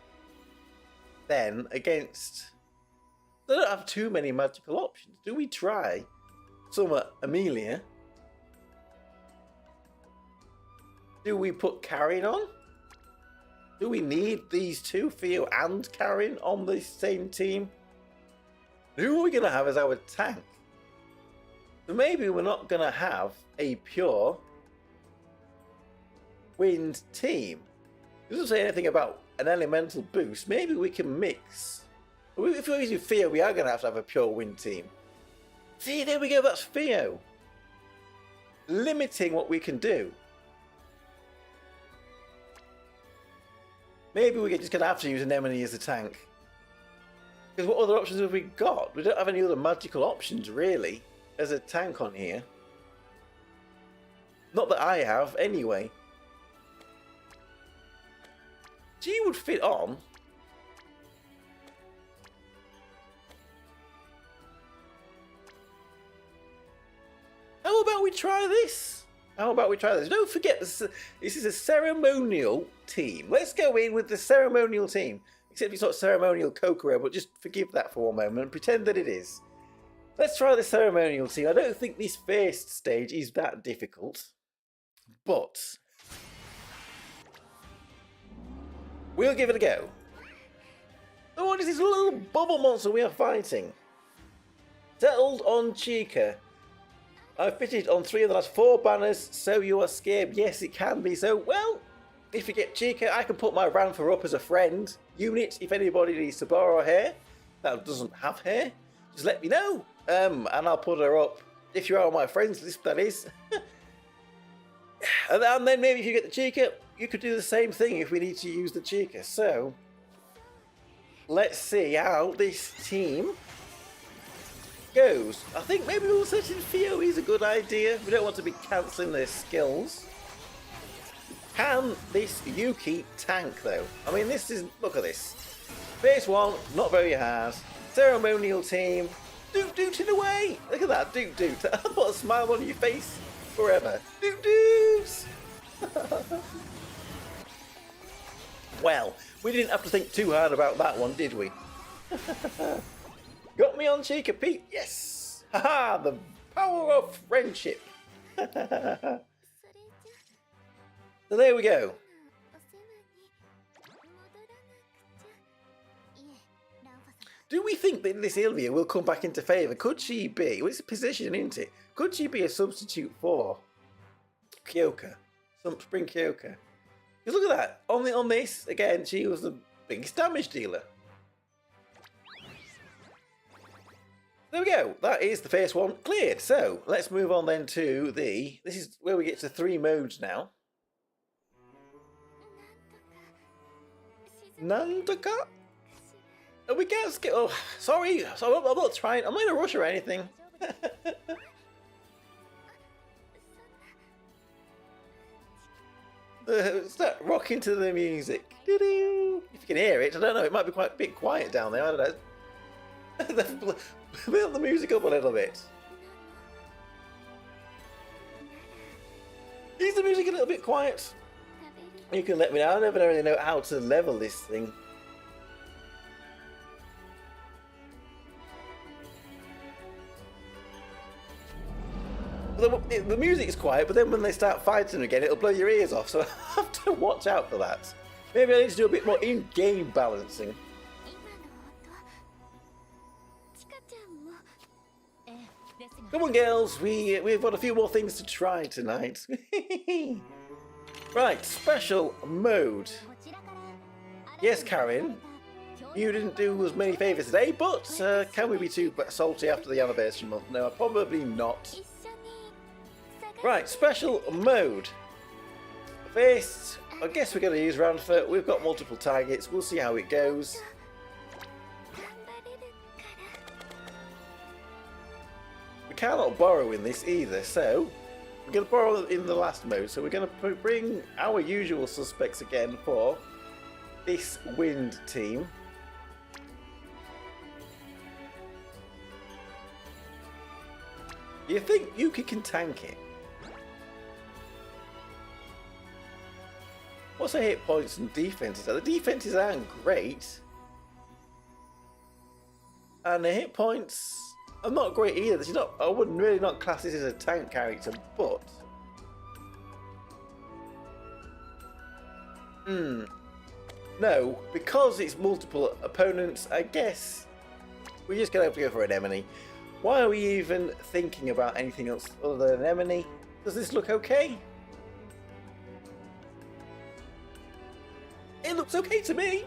Then against... they don't have too many magical options. Do we try some Amelia? Do we put Karin on? Do we need these two, Theo and Karin, on the same team? Who are we going to have as our tank? So maybe we're not going to have a pure wind team. It doesn't say anything about an elemental boost. Maybe we can mix. If we're using Theo, we are going to have a pure wind team. See, there we go, that's Theo. Limiting what we can do. Maybe we're just going to have to use Anemone as a tank. Because what other options have we got? We don't have any other magical options, really, as a tank on here. Not that I have, anyway. She would fit on. How about we try this? How about we try this? Don't forget, this is a ceremonial team. Let's go in with the ceremonial team. Except it's not ceremonial Kokoro, but just forgive that for one moment and pretend that it is. Let's try the ceremonial team. I don't think this first stage is that difficult. But we'll give it a go. Oh, what is this little bubble monster we are fighting? Settled on Chica. I fitted on 3 of the last 4 banners, so you are scared. Yes, it can be so. Well, if you get Chica, I can put my Ranpha up as a friend unit. If anybody needs to borrow hair that doesn't have hair, just let me know. And I'll put her up. If you're on my friends list, that is. And then maybe if you get the Chica, you could do the same thing if we need to use the Chica. So, let's see how this team goes. I think maybe we'll set in Theo is a good idea. We don't want to be cancelling their skills. Can this Yuki tank though? I mean, this is, look at this. Phase 1, not very hard. Ceremonial team, doot it away. Look at that, doot. I'll put a smile on your face forever. Doot. Well, we didn't have to think too hard about that one, did we? Got me on Chica Pete, yes! Haha, the power of friendship. So there we go. Do we think that this Ilvia will come back into favour? Could she be, well, it's a position, isn't it? Could she be a substitute for Kyoka? Spring Kyoka? Because look at that, on this, again, she was the biggest damage dealer. There we go, that is the first one cleared. So, let's move on then to this is where we get to 3 modes now. Nandaka? Oh, we can't skip, oh, sorry, I'm not trying, I'm not in a rush or anything. Start rocking to the music. If you can hear it, I don't know, it might be quite a bit quiet down there, I don't know. Build the music up a little bit. Is the music a little bit quiet? You can let me know. I never really know how to level this thing. The music is quiet, but then when they start fighting again, it'll blow your ears off. So I have to watch out for that. Maybe I need to do a bit more in-game balancing. Come on, girls. We've got a few more things to try tonight. Right, special mode. Yes, Karen. You didn't do as many favours today, but can we be too salty after the anniversary month? No, probably not. Right, special mode. First, I guess we're going to use Ranpha. We've got multiple targets. We'll see how it goes. We cannot borrow in this either, so we're going to borrow in the last mode. So we're going to bring our usual suspects again for this wind team. Do you think Yuki can tank it? What's her hit points and defenses? The defenses aren't great. And the hit points are not great either. She's not, I wouldn't really not class this as a tank character, but no, because it's multiple opponents, I guess we're just gonna have to go for an Emily. Why are we even thinking about anything else other than Emily? Does this look okay? It looks okay to me.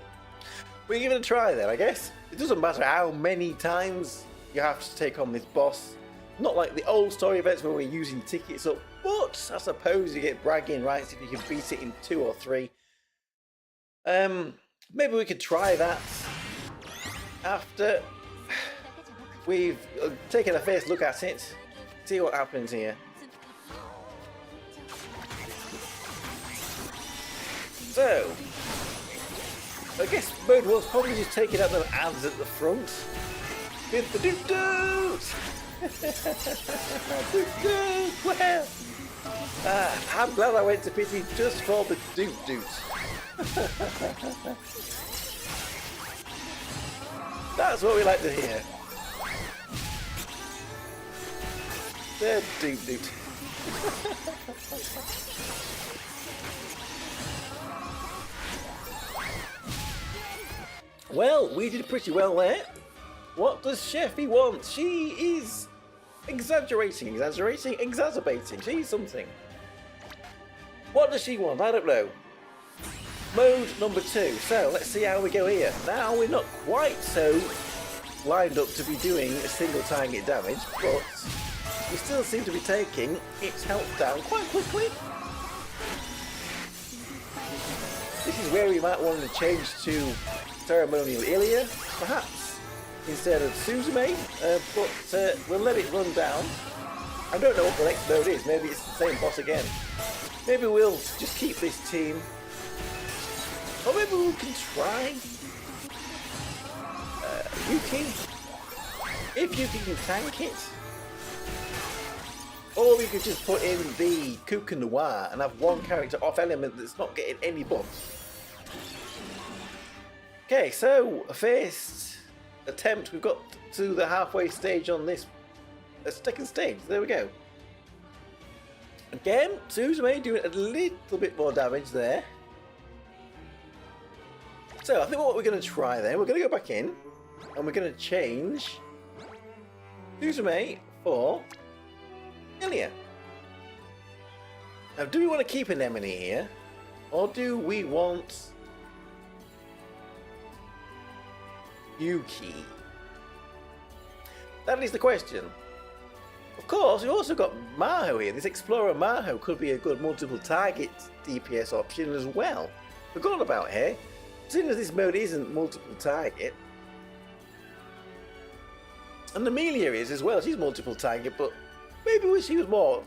We're giving it a try then, I guess. It doesn't matter how many times you have to take on this boss. Not like the old story events where we're using tickets up, but I suppose you get bragging rights if you can beat it in 2 or 3. Maybe we could try that after we've taken a first look at it. See what happens here. So, I guess mode was probably just taking out the ads at the front. With the doot doot! Doot doot! Well, I'm glad I went to pity just for the doot doot. That's what we like to hear. The doot doot. Well, we did pretty well there. What does Sheffy want? She is exaggerating. She's something. What does she want? I don't know. Mode number 2. So let's see how we go here. Now we're not quite so lined up to be doing a single target damage, but we still seem to be taking its health down quite quickly. This is where we might want to change to Ceremonial Ilya, perhaps, instead of Suzume, but we'll let it run down. I don't know what the next mode is, maybe it's the same boss again. Maybe we'll just keep this team, or maybe we can try Yuki, if Yuki can tank it. Or we could just put in the Kuka Noir and have one character off element that's not getting any buffs. Okay, so first attempt, we've got to the halfway stage on this second stage. There we go. Again, Suzume doing a little bit more damage there. So I think what we're going to try then, we're going to go back in and we're going to change Suzume for Ilya. Now, do we want to keep an Anemone here, or do we want Yuki? That is the question. Of course, we've also got Maho here. This Explorer Maho could be a good multiple target DPS option as well. Forgot about her. As soon as this mode isn't multiple target, and Amelia is as well, she's multiple target, but maybe she was more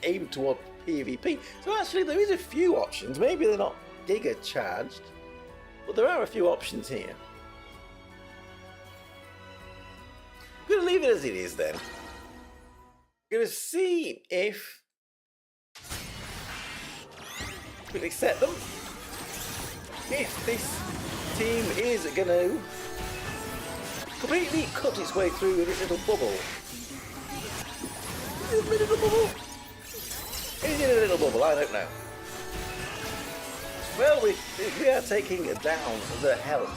aimed toward PvP. So actually there is a few options. Maybe they're not giga charged, but there are a few options here. I'm going to leave it as it is then. I'm going to see if we can set them. If this team is going to completely cut its way through with this little bubble. Is it a little bubble? Is it a little bubble? I don't know. Well, we are taking down the health.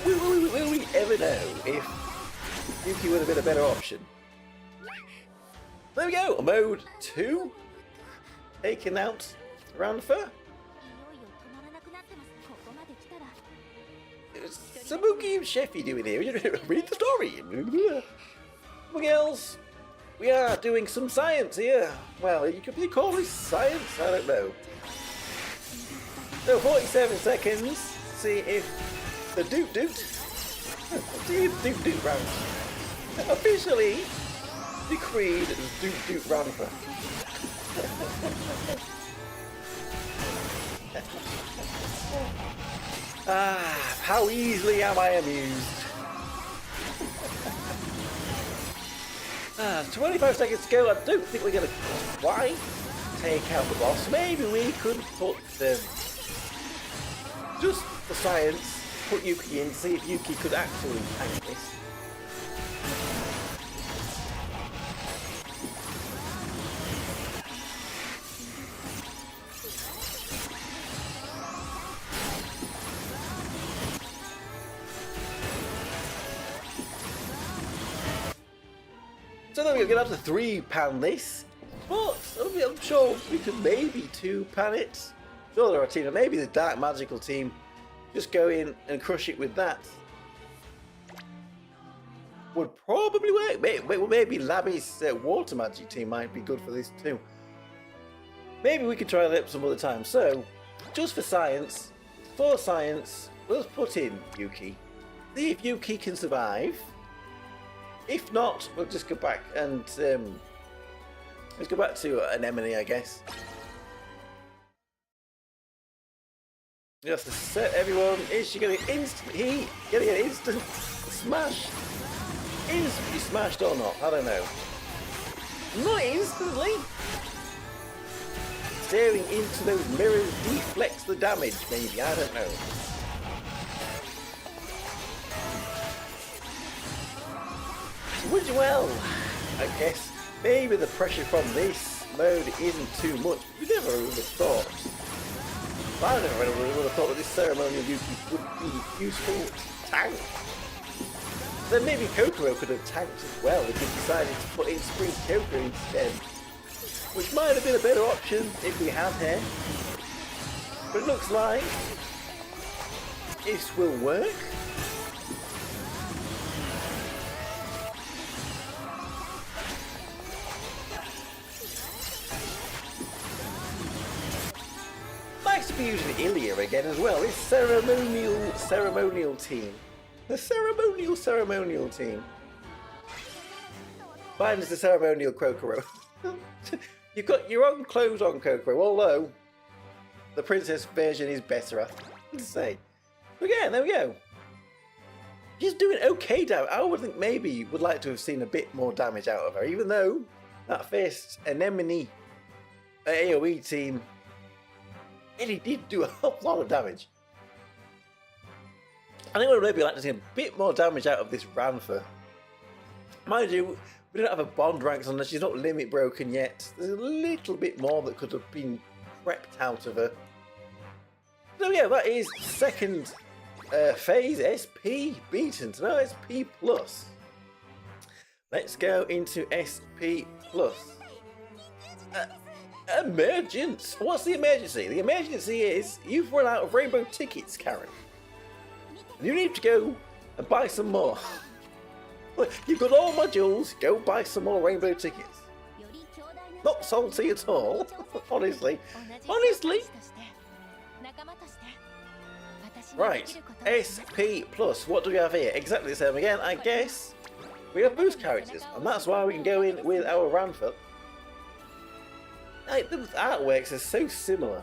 Will we ever know if Yuki would have been a better option? There we go, mode 2. Taking out Ranpha. Sabuki and Sheffy doing here. Read the story. Something else. We are doing some science here. Well, you could call this science. I don't know. So 47 seconds. See if the Doot round officially decreed Doot Ranpha. How easily am I amused? 25 seconds to go. I don't think we're going to quite take out the boss. Maybe we could put just for science, put Yuki in, see if Yuki could actually tank this. So then we're going to have to 3-pan this, but I'm sure we could maybe 2-pan it. Sure, there are teams, maybe the Dark Magical team, just go in and crush it with that. Would probably work. Maybe Labby's Water Magic team might be good for this too. Maybe we could try that some other time. So, just for science, let's put in Yuki. See if Yuki can survive. If not, we'll just go back and let's go back to an Anemone, I guess. Just to set everyone. Is she getting getting an instant smash? Instantly smashed or not? I don't know. Not instantly. Staring into those mirrors deflects the damage, maybe. I don't know. Well, I guess maybe the pressure from this mode isn't too much. We never would have thought. I never would have thought that this ceremonial Yuki would be useful to tank. Then maybe Kokoro could have tanked as well if he decided to put in Spring Kokoro instead. Which might have been a better option if we had hair. But it looks like this will work. Nice to be using Ilya again as well. This ceremonial team. The ceremonial team. Mine is the ceremonial Kokoro. You've got your own clothes on, Kokoro, although the princess version is better, I have to say. But yeah, there we go. She's doing okay damage. I would think maybe would like to have seen a bit more damage out of her, even though that first anemone AoE team really did do a whole lot of damage. I think I would maybe like to see a bit more damage out of this Ranpha. Mind you, we don't have a bond ranks on her, she's not limit broken yet. There's a little bit more that could have been prepped out of her. So yeah, that is second phase, SP beaten. So now SP plus. Let's go into SP plus. Emergence. What's the emergency? The emergency is you've run out of rainbow tickets, Karen. You need to go and buy some more. You've got all my jewels, go buy some more rainbow tickets. Not salty at all, honestly. Honestly. Right, SP plus, what do we have here? Exactly the same again, I guess. We have boost characters, and that's why we can go in with our Ranpha. Like, the artworks are so similar.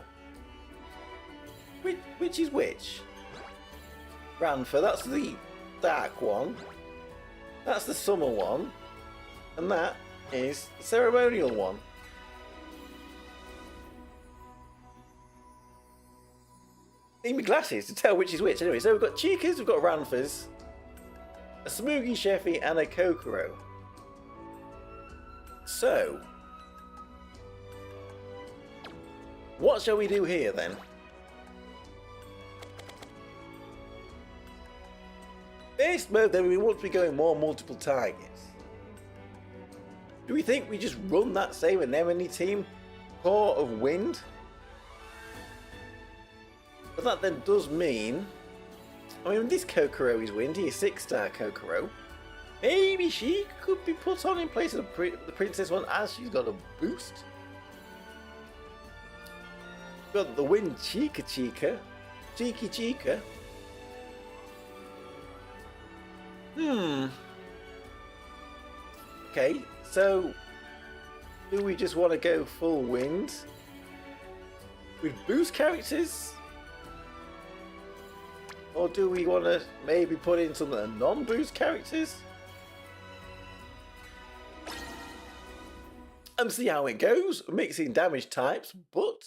Which is which? Ranpha, that's the dark one. That's the summer one. And that is the ceremonial one. Need my glasses to tell which is which. Anyway, so we've got Chicas, we've got Ranphas, a Smoogie Sheffy, and a Kokoro. So, what shall we do here then? First mode then, we want to be going more multiple targets. Do we think we just run that same anemone team? Core of Wind? But that then does mean, I mean, this Kokoro is windy, a 6-star Kokoro. Maybe she could be put on in place of the princess one as she's got a boost. Got the Wind Chica. Chica. Okay, so do we just want to go full wind with boost characters? Or do we want to maybe put in some non-boost characters? And see how it goes, mixing damage types, but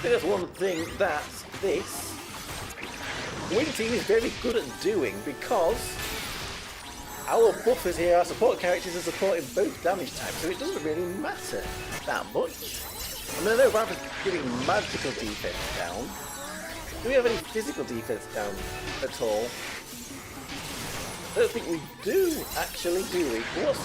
there's one thing that this Wind team is very good at doing, because our buffers here, our support characters, are supporting both damage types, so it doesn't really matter that much. I mean, I know Ranpha's giving magical defense down. Do we have any physical defense down at all? I don't think we do, actually, do we? What's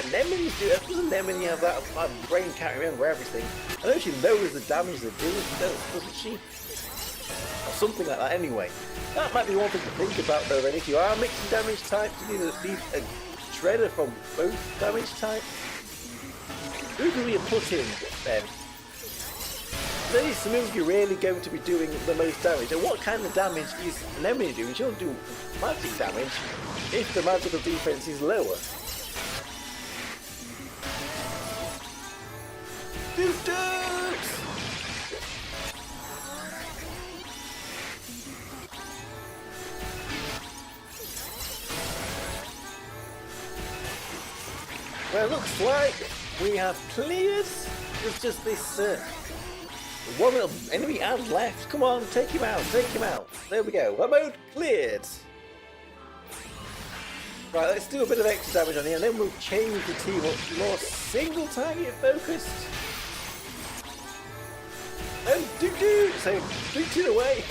Anemone do? Does Anemone have that? My brain can't remember everything. I know she lowers the damage they do, doesn't she? Or something like that, anyway. That might be one thing to think about, though, then. If you are mixing damage types, you need a shredder from both damage types. Who do we put in, then? Then is Smoogie really going to be doing the most damage? And what kind of damage is Anemone doing? She won't do magic damage if the magical defense is lower. Well, it looks like we have cleared. There's just this one little enemy ant left. Come on, take him out, take him out. There we go. Mode cleared. Right, let's do a bit of extra damage on here, and then we'll change the team up to more single target focused. And so boot it away.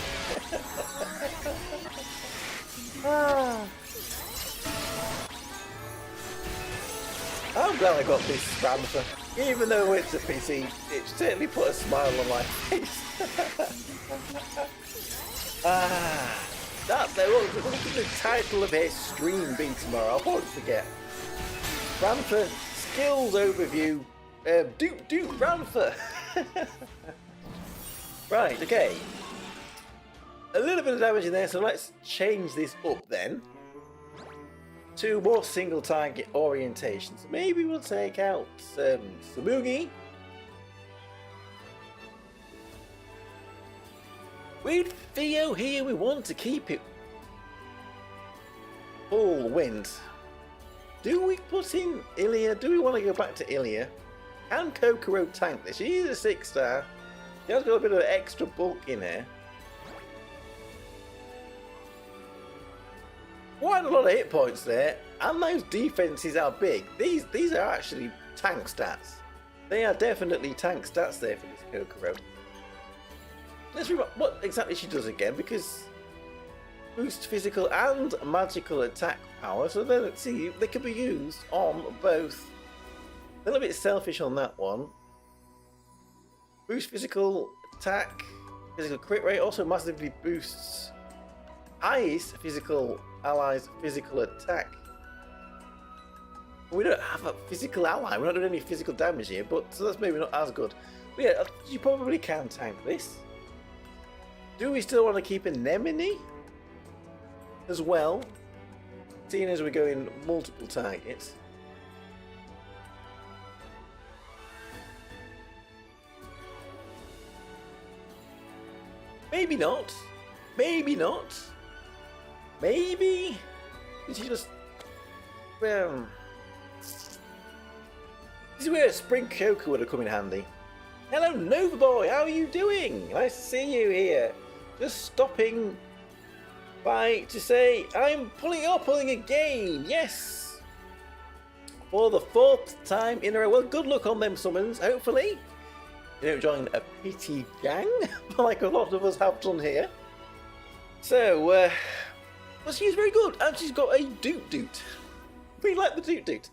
I'm glad I got this Ranpha. Even though it's a pity, it certainly put a smile on my face. That's the title of her stream be tomorrow. I won't forget. Ranpha skills overview. Duke Ranpha. Right, okay. A little bit of damage in there, so let's change this up then to more single target orientation. So maybe we'll take out Samugi. With Theo here, we want to keep it full wind. Do we put in Ilya? Do we want to go back to Ilya? Can Kokoro tank this? She's a 6-star. She has got a bit of extra bulk in here. Quite a lot of hit points there, and those defenses are big. These are actually tank stats. They are definitely tank stats there for this Kokoro. Let's remember what exactly she does again, because boost physical and magical attack power, so then let's see, they can be used on both. A little bit selfish on that one. Boost physical attack, physical crit rate, also massively boosts highest physical allies' physical attack. We don't have a physical ally, we're not doing any physical damage here, but so that's maybe not as good. But yeah, you probably can tank this. Do we still want to keep a Nemini as well, seeing as we're going multiple targets? Maybe not. Maybe not. Maybe. Did you just? Well, this is where a Spring Cocoa would have come in handy. Hello, Nova Boy. How are you doing? Nice to see you here. Just stopping by to say I'm pulling a game. Yes, for the 4th time in a row. Well, good luck on them summons. Hopefully, you don't join a pity gang like a lot of us have done here. So, well, she's very good, and she's got a Doot. We like the Doot.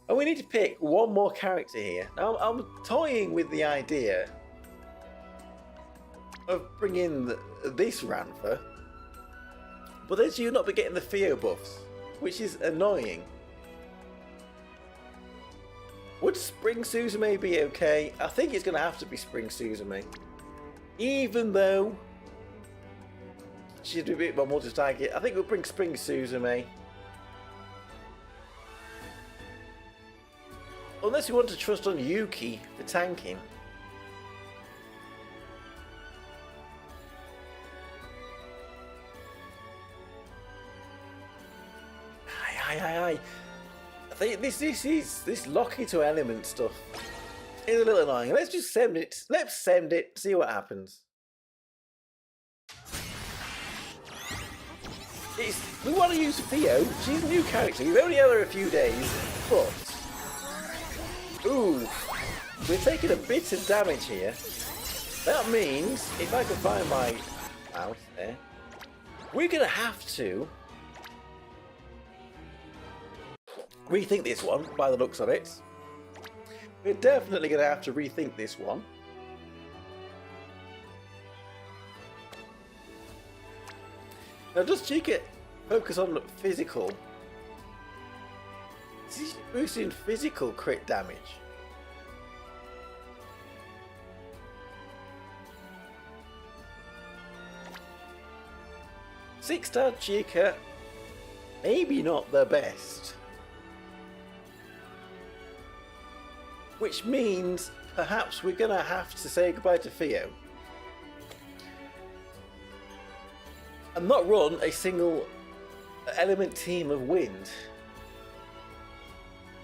And we need to pick one more character here. Now, I'm toying with the idea of bringing this Ranpha, but then you'll not be getting the Theo buffs, which is annoying. Would Spring Suzume be okay? I think it's going to have to be Spring Suzume, even though she's a bit more multi-target. I think we'll bring Spring Suzume. Unless you want to trust on Yuki for tanking. Aye. I think this lock into element stuff is a little annoying. Let's just send it. Let's send it. See what happens. We want to use Theo. She's a new character. We've only had her a few days, but ooh, we're taking a bit of damage here. That means if I can find my mouse there, we're gonna have to rethink this one by the looks of it. We're definitely gonna have to rethink this one. Now, does Chica focus on physical? Is he boosting physical crit damage? Six-star Chica, maybe not the best. Which means perhaps we're going to have to say goodbye to Theo. And not run a single element team of wind.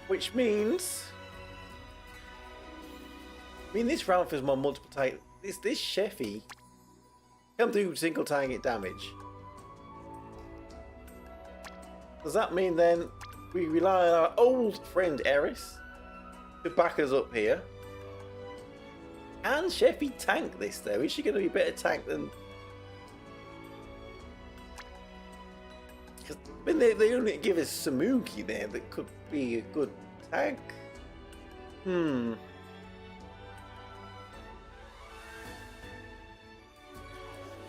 Which means, this round is more multiple target. This Sheffy can do single target damage. Does that mean then we rely on our old friend Eris to back us up here? Can Sheffy tank this though? Is she going to be better tank than? Because they only give us Samugi there that could be a good tank.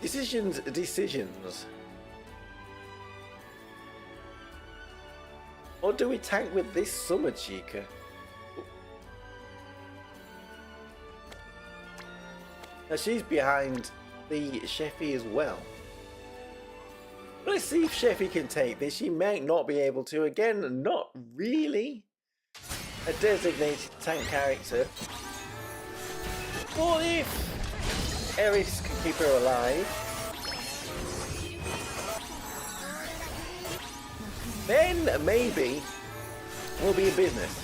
Decisions. Or do we tank with this Summer Chica? Now she's behind the Sheffy as well. Let's see if Sheffy can take this. She might not be able to. Again, not really a designated tank character. But if Eris can keep her alive, then maybe we'll be in business.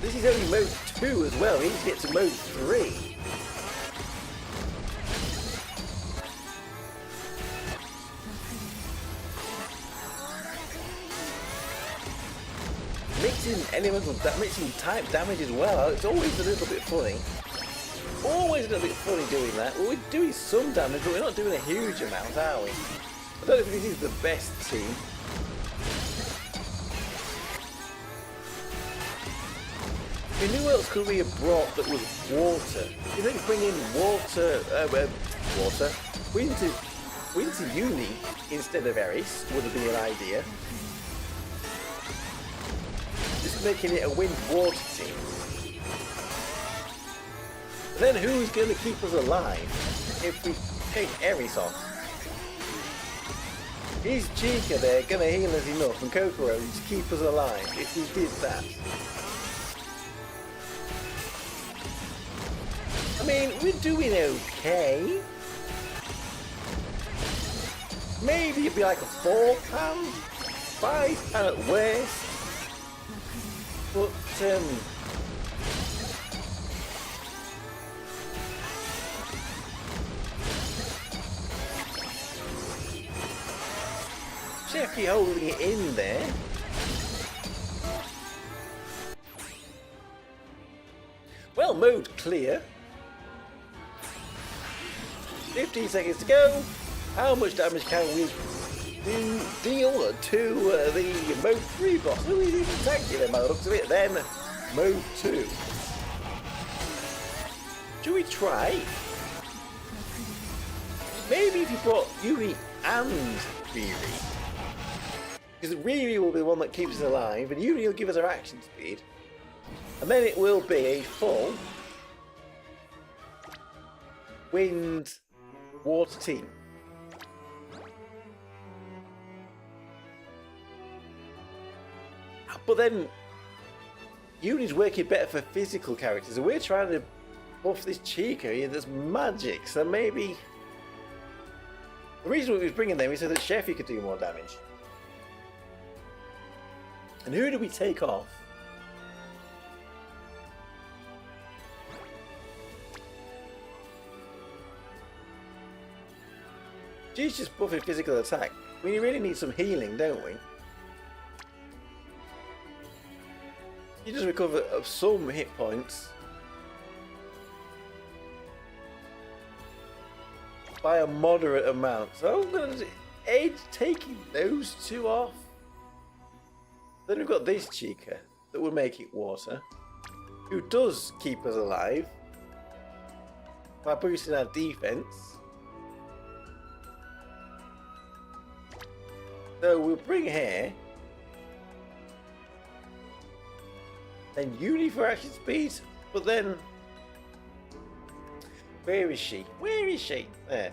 This is only mode 2 as well. We need to get to mode 3. Mixing type damage as well. It's always a little bit funny. Always a little bit funny doing that. Well, we're doing some damage, but we're not doing a huge amount, are we? I don't think this is the best team. I mean, who else could we have brought that was water? You think bring in water, Winter Uni instead of Eris would have been an idea. Just making it a wind-water team. Then who's going to keep us alive if we take Eris off? Is Chica there going to heal us enough and Kokoro to keep us alive if we did that? I mean, we're doing okay. Maybe it'd be like a 4-pound, 5-pound at worst. But, Sheffy holding it in there. Well, mode clear. 15 seconds to go. How much damage can we deal to the mode 3 boss? Who is even tanking them by the looks of it? Then mode 2. Should we try? Maybe if you brought Yuri and Riri. Because Riri will be the one that keeps us alive, and Yuri will give us our action speed. And then it will be a full wind water team. But then Yuri's working better for physical characters, and we're trying to buff this Chica here that's magic, so maybe the reason we was bringing them is so that Sheffy could do more damage. And who do we take off? She's just buffing physical attack. We really need some healing, don't we? You just recover some hit points by a moderate amount. So I'm going to Edge taking those two off. Then we've got this Chica that will make it water, who does keep us alive by boosting our defense. So we'll bring her. Then Uni for action speed, but then where is she? Where is she? There.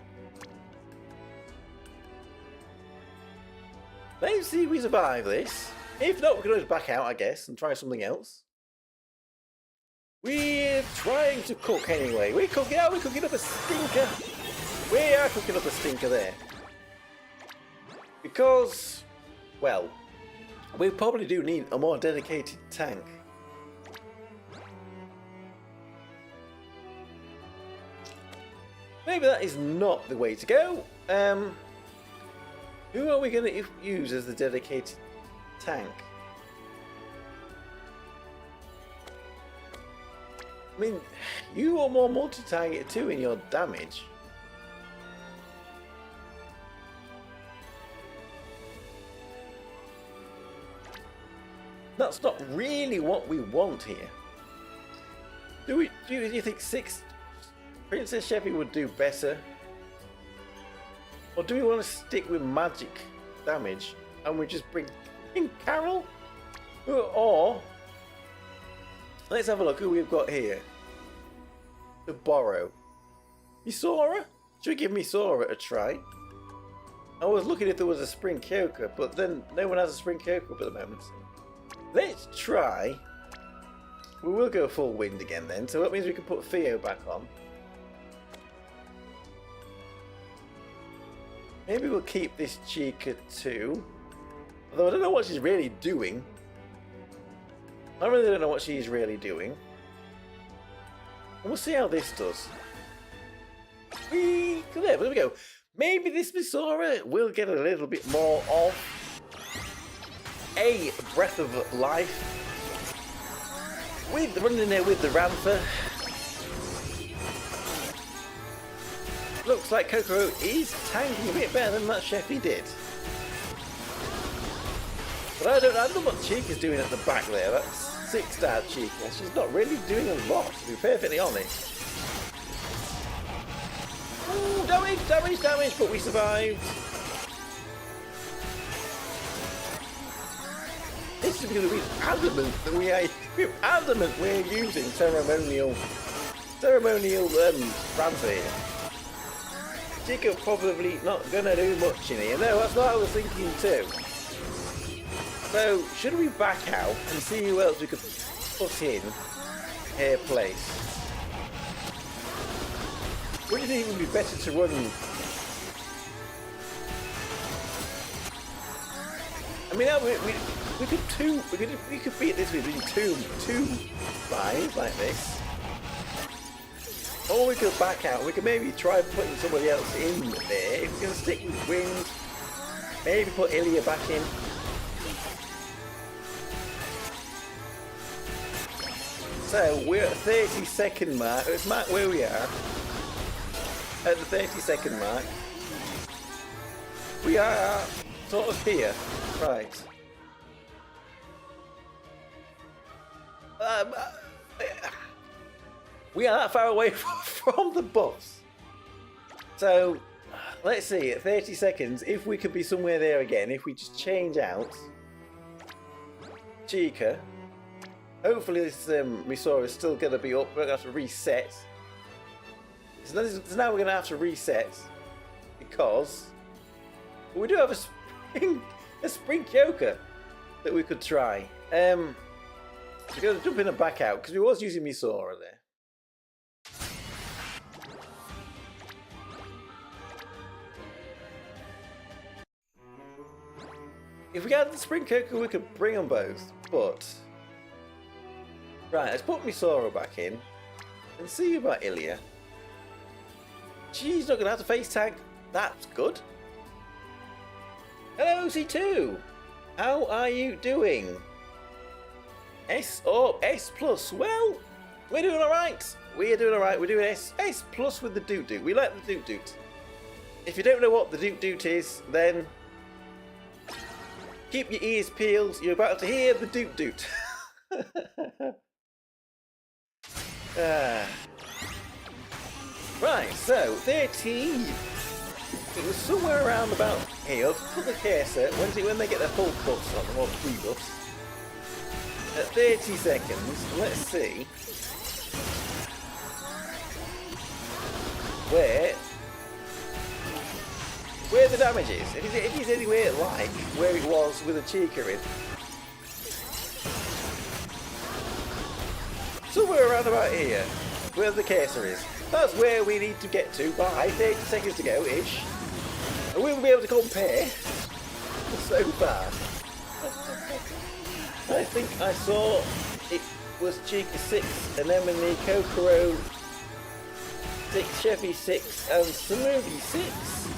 Let's see if we survive this. If not, we can always back out, I guess, and try something else. We're trying to cook anyway. We're cooking out. We're cooking up a stinker. We are cooking up a stinker there. Because, well, we probably do need a more dedicated tank. Maybe that is not the way to go. Who are we going to use as the dedicated tank? I mean, you are more multi-target too in your damage. That's not really what we want here. Do you think 6 Princess Chevy would do better? Or do we want to stick with magic damage and we just bring in Carol? Or let's have a look who we've got here to borrow. Misora? Should we give Misora a try? I was looking if there was a Spring Kyoka, but then no one has a Spring Kyoka at the moment. Let's try. We will go full wind again then, so that means we can put Theo back on. Maybe we'll keep this Chica too. Although I don't know what she's really doing. I really don't know what she's really doing. And we'll see how this does. There we go. Maybe this Misora will get a little bit more of a breath of life. With running in there with the Ranpha. Looks like Kokoro is tanking a bit better than that Sheffy did. But I don't know what Chica's doing at the back there. That's 6-star Chica. She's not really doing a lot, to be perfectly honest. Ooh, damage, but we survived. This is going to be adamant that we're using ceremonial Ranpha here. Chica probably not going to do much in here. No, that's what I was thinking too. So, should we back out and see who else we could put in her place? Would it even be better to run? I mean, we could beat this with two buys like this, or we could back out. We could maybe try putting somebody else in there. If we're gonna stick with wind, maybe put Ilya back in. So we're at the 30-second mark. Let's mark where we are. At the 30-second mark. We are sort of here. Right. We are that far away from the bus. So, let's see, at 30 seconds, if we could be somewhere there again, if we just change out Chica. Hopefully this Misora is still going to be up. We're going to have to reset. So now we're going to have to reset because we do have a Spring Kyoka that we could try. We're going to jump in and back out because we was using Misora there. If we had the Spring Kyoka, we could bring them both, but right, let's put Misora back in and see about Ilya. She's not going to have to face tag. That's good. Hello, C2. How are you doing? S or S plus? Well, we're doing all right. We're doing all right. We're doing S plus with the Doot Doot. We like the Doot Doot. If you don't know what the Doot Doot is, then keep your ears peeled. You're about to hear the Doot Doot. Right, so 13. It was somewhere around about here. Put the cursor when they get their full buffs on them, or pre-buffs. At 30 seconds, let's see where the damage is. If it is anywhere like where it was with a Chica in. Somewhere around about here, where the cursor is. That's where we need to get to by 30 seconds to go-ish. And we'll be able to compare so far. I think I saw it was Chica 6, Anemone, Kokoro 6, Chevy 6, and Smoothie 6.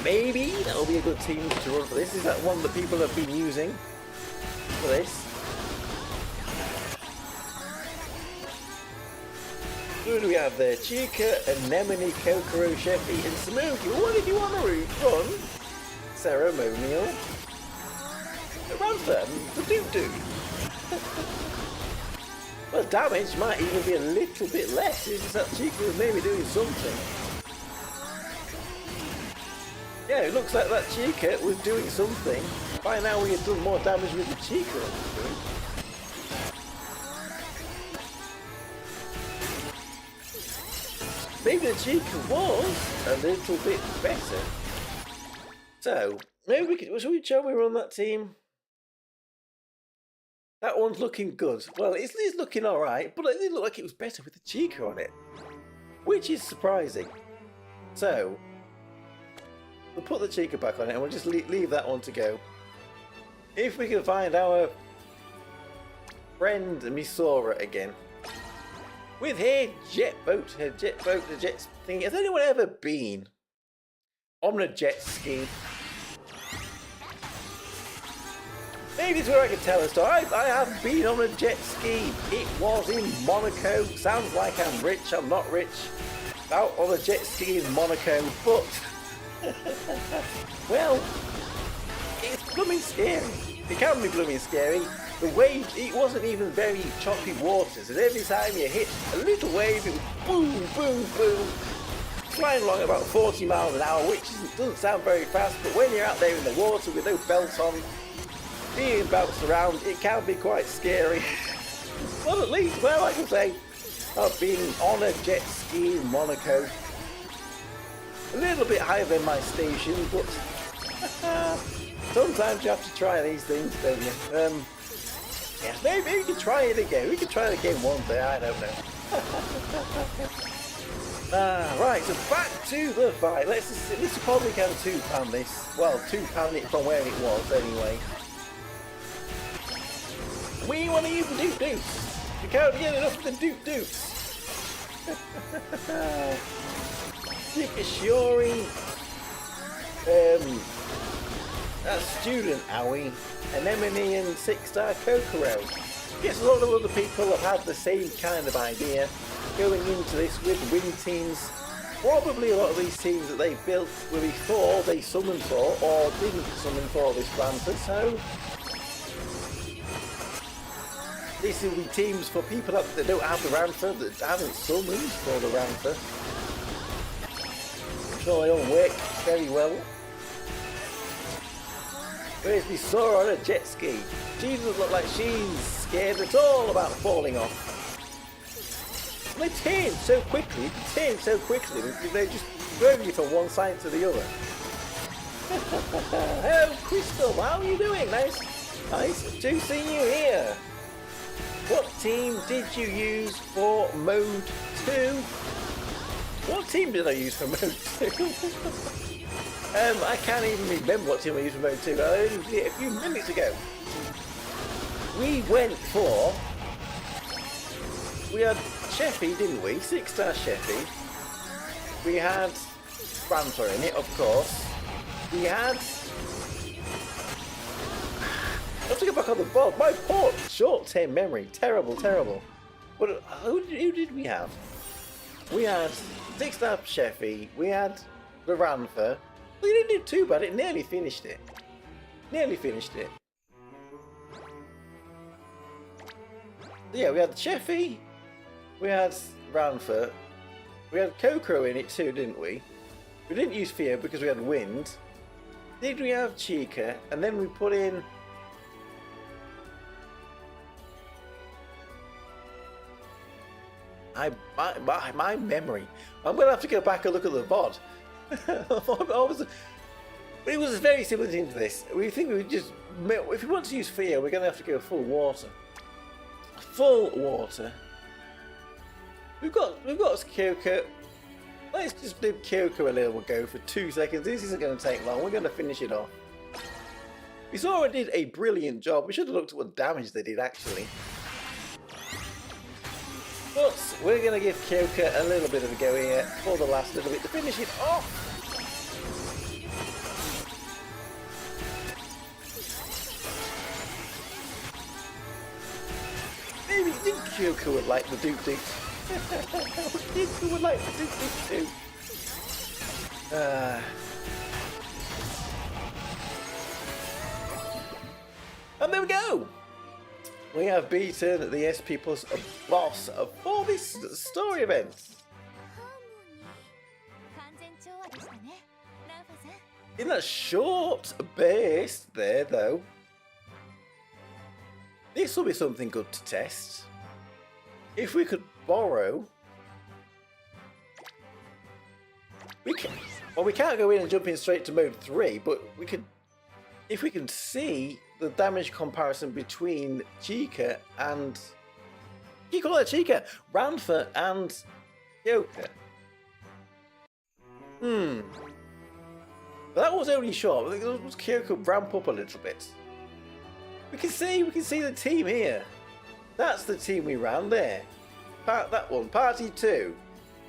Maybe that'll be a good team to run for this. Is that one that people have been using for this? Who do we have there? Chica, Anemone, Kokoro, Chevy, and Smoothie. What did you want to run? Ceremonial. the Ranpha and the Dude. Well, damage might even be a little bit less. It's just that Chica was maybe doing something. Yeah, it looks like that Chica was doing something. By now we had done more damage with the Chica. Maybe the Chica was a little bit better. So, maybe we could, shall we run that team? That one's looking good. Well, it's looking alright, but it did look like it was better with the Chica on it. Which is surprising. So, we'll put the Chica back on it and we'll just leave that one to go. If we can find our friend Misora again. With her jet boat, the jet thing. Has anyone ever been on a jet ski? Maybe it's where I can tell a story. I have been on a jet ski. It was in Monaco. Sounds like I'm rich. I'm not rich. Out on a jet ski in Monaco. But, well, it's blooming scary. It can be blooming scary. The wave, it wasn't even very choppy waters. And every time you hit a little wave, it was boom, boom, boom. Flying along about 40 miles an hour, which doesn't sound very fast. But when you're out there in the water with no belt on, being bounced around, it can be quite scary. Well, at least, well, I can say, I've been on a jet ski in Monaco. A little bit higher than my station, but sometimes you have to try these things, don't you? Yeah, maybe we can try it again. We can try it again one day, I don't know. Right, so back to the fight. Let's probably can two-pan this. Well, two-pan it from where it was, anyway. We want to use the Duke Dukes. You can't get enough of the Duke Dukes. Shikashori, that student Owie, Anemone and 6-star Kokoro. Yes, a lot of other people have had the same kind of idea going into this with win teams. Probably a lot of these teams that they built were before they summoned for or didn't summon for this Ranpha, so this will be teams for people that don't have the Ranpha, that haven't summoned for the Ranpha. I'm sure they all work very well. Whereas we saw her on a jet ski. She doesn't look like she's scared at all about falling off. And they turn so quickly, they just throw you from one side to the other. Hello Crystal, how are you doing? Nice to see you here. What team did you use for Mode 2? What team did I use for Mode 2? I can't even remember what team I used for Mode 2. I only did it a few minutes ago. We had Sheffy, didn't we? 6-star Sheffy. We had Ranpha in it, of course. We had... I have to go back on the board. My poor short-term memory. Terrible. But who did we have? We had 6-star Sheffy. We had the Ranpha. We didn't do too bad. It nearly finished it. Yeah, we had Sheffy. We had Ranpha. We had Kokoro in it too, didn't we? We didn't use Fear because we had Wind. Did we have Chica? And then we put in... My memory. I'm going to have to go back and look at the VOD. It was very similar to this. We think we would just... If we want to use Fear, we're going to have to go full water. We've got Kyoko. Let's just give Kyoko a little go for 2 seconds. This isn't going to take long. We're going to finish it off. We saw it did a brilliant job. We should have looked at what damage they did actually. But we're going to give Kyoko a little bit of a go here for the last little bit to finish it off. Maybe you think Kyoko would like the Duke Duke. Kyoko would like the Duke Duke too. And there we go! We have beaten the SP Plus boss for this story event. In that short burst there, though, this will be something good to test. If we could borrow... we can't go in and jump in straight to mode 3, but we could... if we can see the damage comparison between Chica and... you call it Chica? Ranpha and Yoka. But that was only short. I think Kyoko ramp up a little bit. We can see the team here. That's the team we ran there. That one, party 2.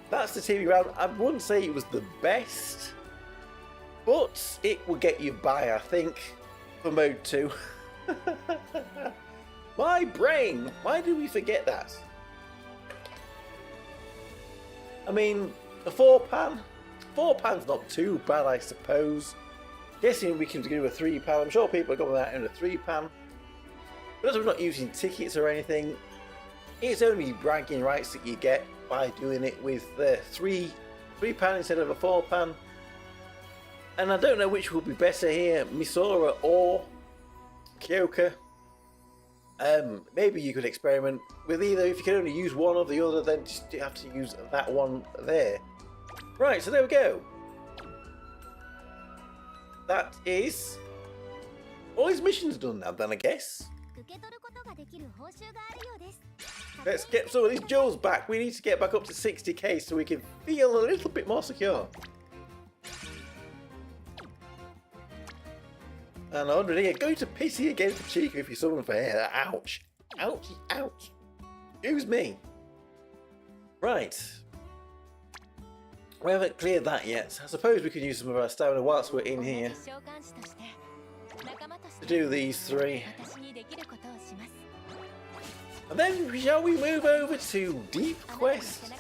That's the team we ran. I wouldn't say it was the best, but it will get you by, I think, for mode 2. My brain, why did we forget that? I mean, a 4-pan? 4-pan's not too bad, I suppose. Guessing we can do a 3-pan. I'm sure people are going out in a 3-pan. But as we're not using tickets or anything, it's only bragging rights that you get by doing it with the 3-pan instead of a 4-pan. And I don't know which will be better here, Misora or Kyoka. Maybe you could experiment with either. If you can only use one or the other, then just have to use that one there. Right, so there we go. That is all his missions done now, then, I guess. Let's get some of these jewels back. We need to get back up to 60k so we can feel a little bit more secure. And 100 here. Going to pity again for Chica if you summon for hair. Ouch. Ouch. Ouch. Excuse me. Right. We haven't cleared that yet. I suppose we can use some of our stamina whilst we're in here to do these 3. And then shall we move over to Deep Quest?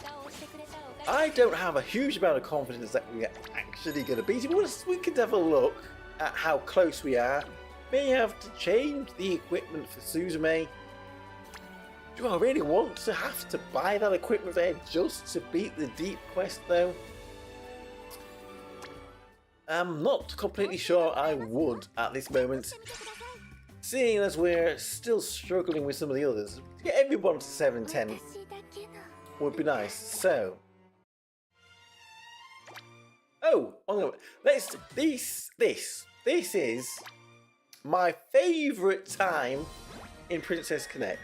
I don't have a huge amount of confidence that we're actually going to beat it, but we could have a look at how close we are. May have to change the equipment for Suzume. Do I really want to have to buy that equipment there just to beat the Deep Quest though? I'm not completely sure I would at this moment, seeing as we're still struggling with some of the others. To get everyone to 710 would be nice. So, this is my favourite time in Princess Connect.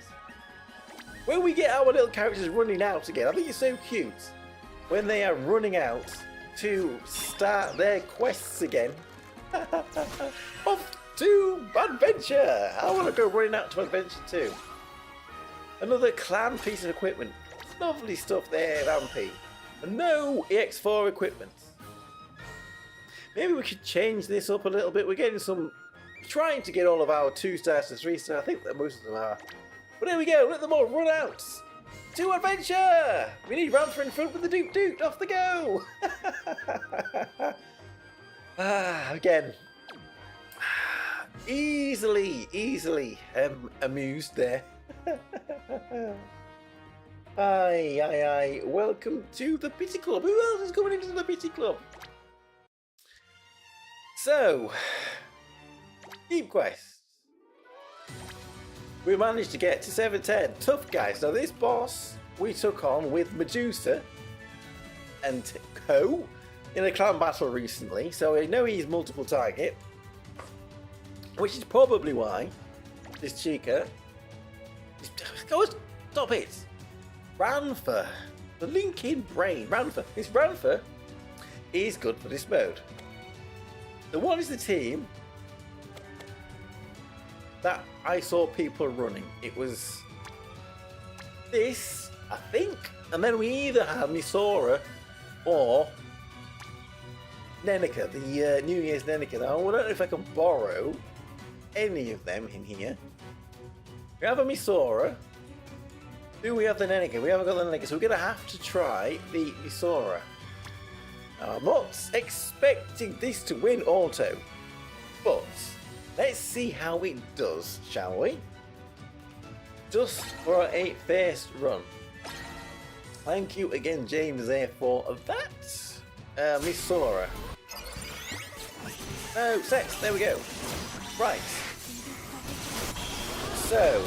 When we get our little characters running out again, I think it's so cute when they are running out to start their quests again. Off to adventure! I want to go running out to adventure too. Another clan piece of equipment. Lovely stuff there, Rampy. And no EX4 equipment. Maybe we could change this up a little bit. We're getting some... trying to get all of our 2-stars to 3-star. I think that most of them are. But there we go, let them all run out to adventure! We need Ranpha in front with the Duke Duke, off they go! Again, easily amused there. Aye, welcome to the Pity Club. Who else is coming into the Pity Club? So, Deep Quest. We managed to get to 710. Tough guys. Now this boss we took on with Medusa and Co in a clan battle recently, so I know he's multiple target, which is probably why this Chica stop it. Ranpha, the Linkin brain. This Ranpha is good for this mode. So what is the team that I saw people running? It was this, I think, and then we either had Misora or Nenica, the New Year's Nenica. Now, I don't know if I can borrow any of them in here. We have a Misora. Do we have the Nenica? We haven't got the Nenica, so we're going to have to try the Misora. Now, I'm not expecting this to win auto, but Let's see how it does, shall we? Just for a first run. Thank you again, James, there for that. Miss Sora. No, sex, there we go. Right. So,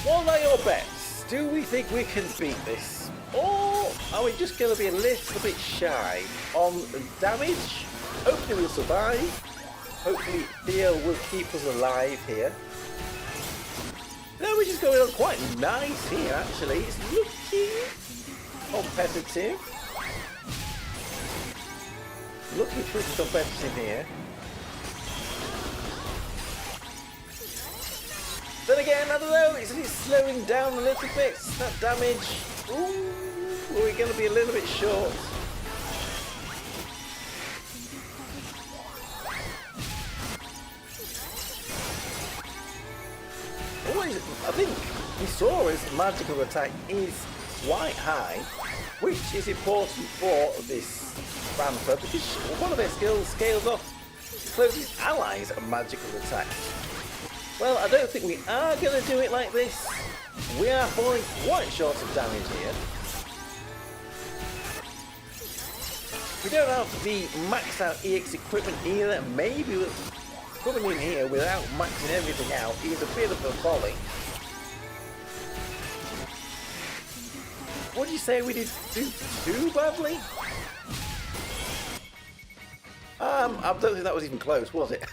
what are your bets? Do we think we can beat this? Or are we just going to be a little bit shy on damage? Hopefully we'll survive. Hopefully Theo will keep us alive here. Damage is going on quite nice here actually. It's looking competitive. Looking pretty competitive here. Then again, I don't know, isn't it slowing down a little bit? That damage. Ooh, are we going to be a little bit short? I think Misora's magical attack is quite high, which is important for this Ranpha because one of her skills scales off closest allies' magical attack. Well, I don't think we are going to do it like this. We are falling quite short of damage here. We don't have the maxed out EX equipment either. Maybe we're coming in here without maxing everything out is a bit of a folly. What did you say we did do too badly? I don't think that was even close, was it?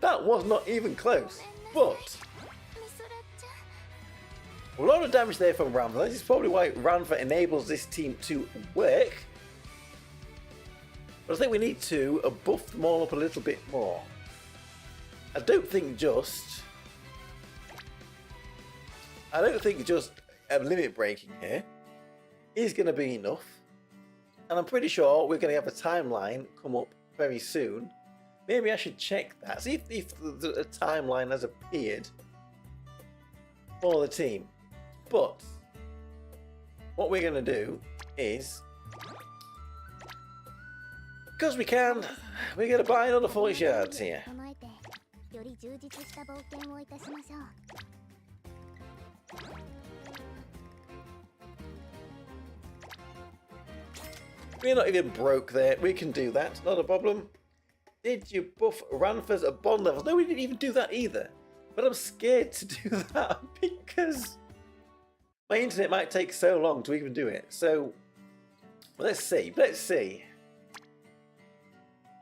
That was not even close, but a lot of damage there from Ranpha. This is probably why Ranpha enables this team to work. But I think we need to buff them all up a little bit more. I don't think just limit breaking here is going to be enough. And I'm pretty sure we're going to have a timeline come up very soon. Maybe I should check that, see if the timeline has appeared for the team. But what we're going to do is, because we can, we're going to buy another 40 shards here. We're not even broke there. We can do that. Not a problem. Did you buff Ranpha's bond levels? No, we didn't even do that either. But I'm scared to do that because my internet might take so long to even do it. So let's see. Let's see.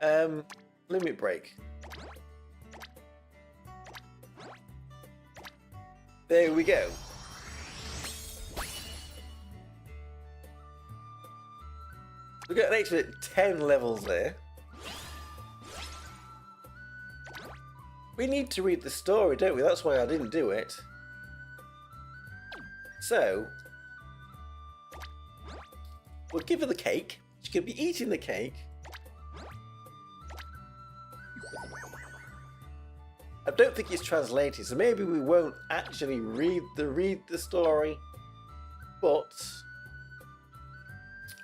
Limit break. There we go. We've got an extra 10 levels there. We need to read the story, don't we? That's why I didn't do it. So, we'll give her the cake. She could be eating the cake. I don't think it's translated, so maybe we won't actually read the story, but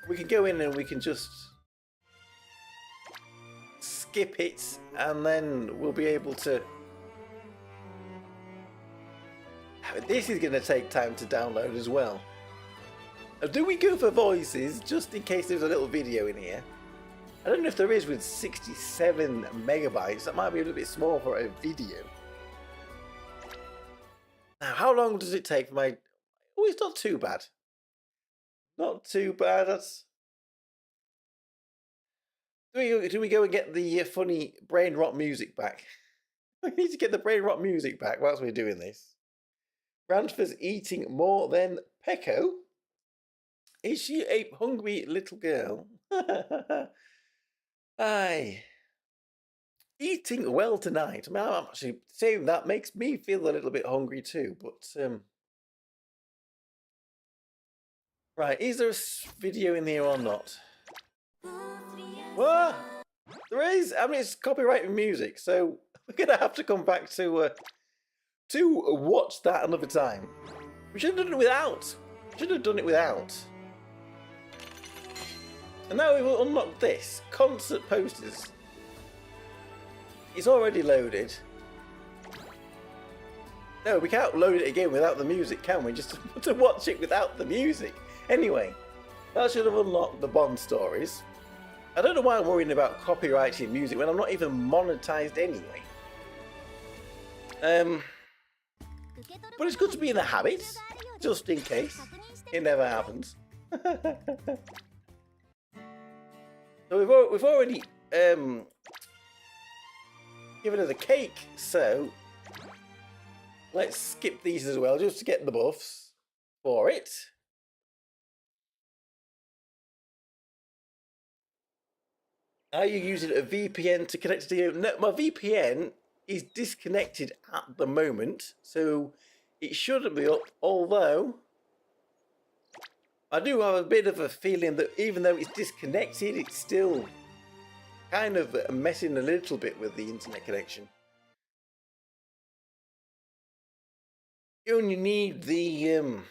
we can go in and we can just skip it, and then we'll be able to. This is going to take time to download as well. Do we go for voices just in case there's a little video in here? I don't know if there is with 67 megabytes. That might be a little bit small for a video. Now, how long does it take for my... Oh, it's not too bad. Not too bad. That's... Do we go and get the funny brain rot music back? We need to get the brain rot music back whilst we're doing this. Ranpha's eating more than Pecco. Is she a hungry little girl? Aye. Eating well tonight. I mean, I'm actually saying that makes me feel a little bit hungry too, but right, is there a video in here or not? What? There is? I mean, it's copyrighted music, so we're gonna have to come back to watch that another time. We should have done it without. Should have done it without. And now we will unlock this. Concert posters. It's already loaded. No, we can't load it again without the music, can we? Just to watch it without the music. Anyway, that should have unlocked the Bond stories. I don't know why I'm worrying about copyrighting music when I'm not even monetized anyway. But it's good to be in the habit, just in case. It never happens. So we've already given us a cake, so let's skip these as well, just to get the buffs for it. Are you using a VPN to connect to you? No, my VPN is disconnected at the moment, so it shouldn't be up, although I do have a bit of a feeling that even though it's disconnected, it's still kind of messing a little bit with the internet connection. You only need the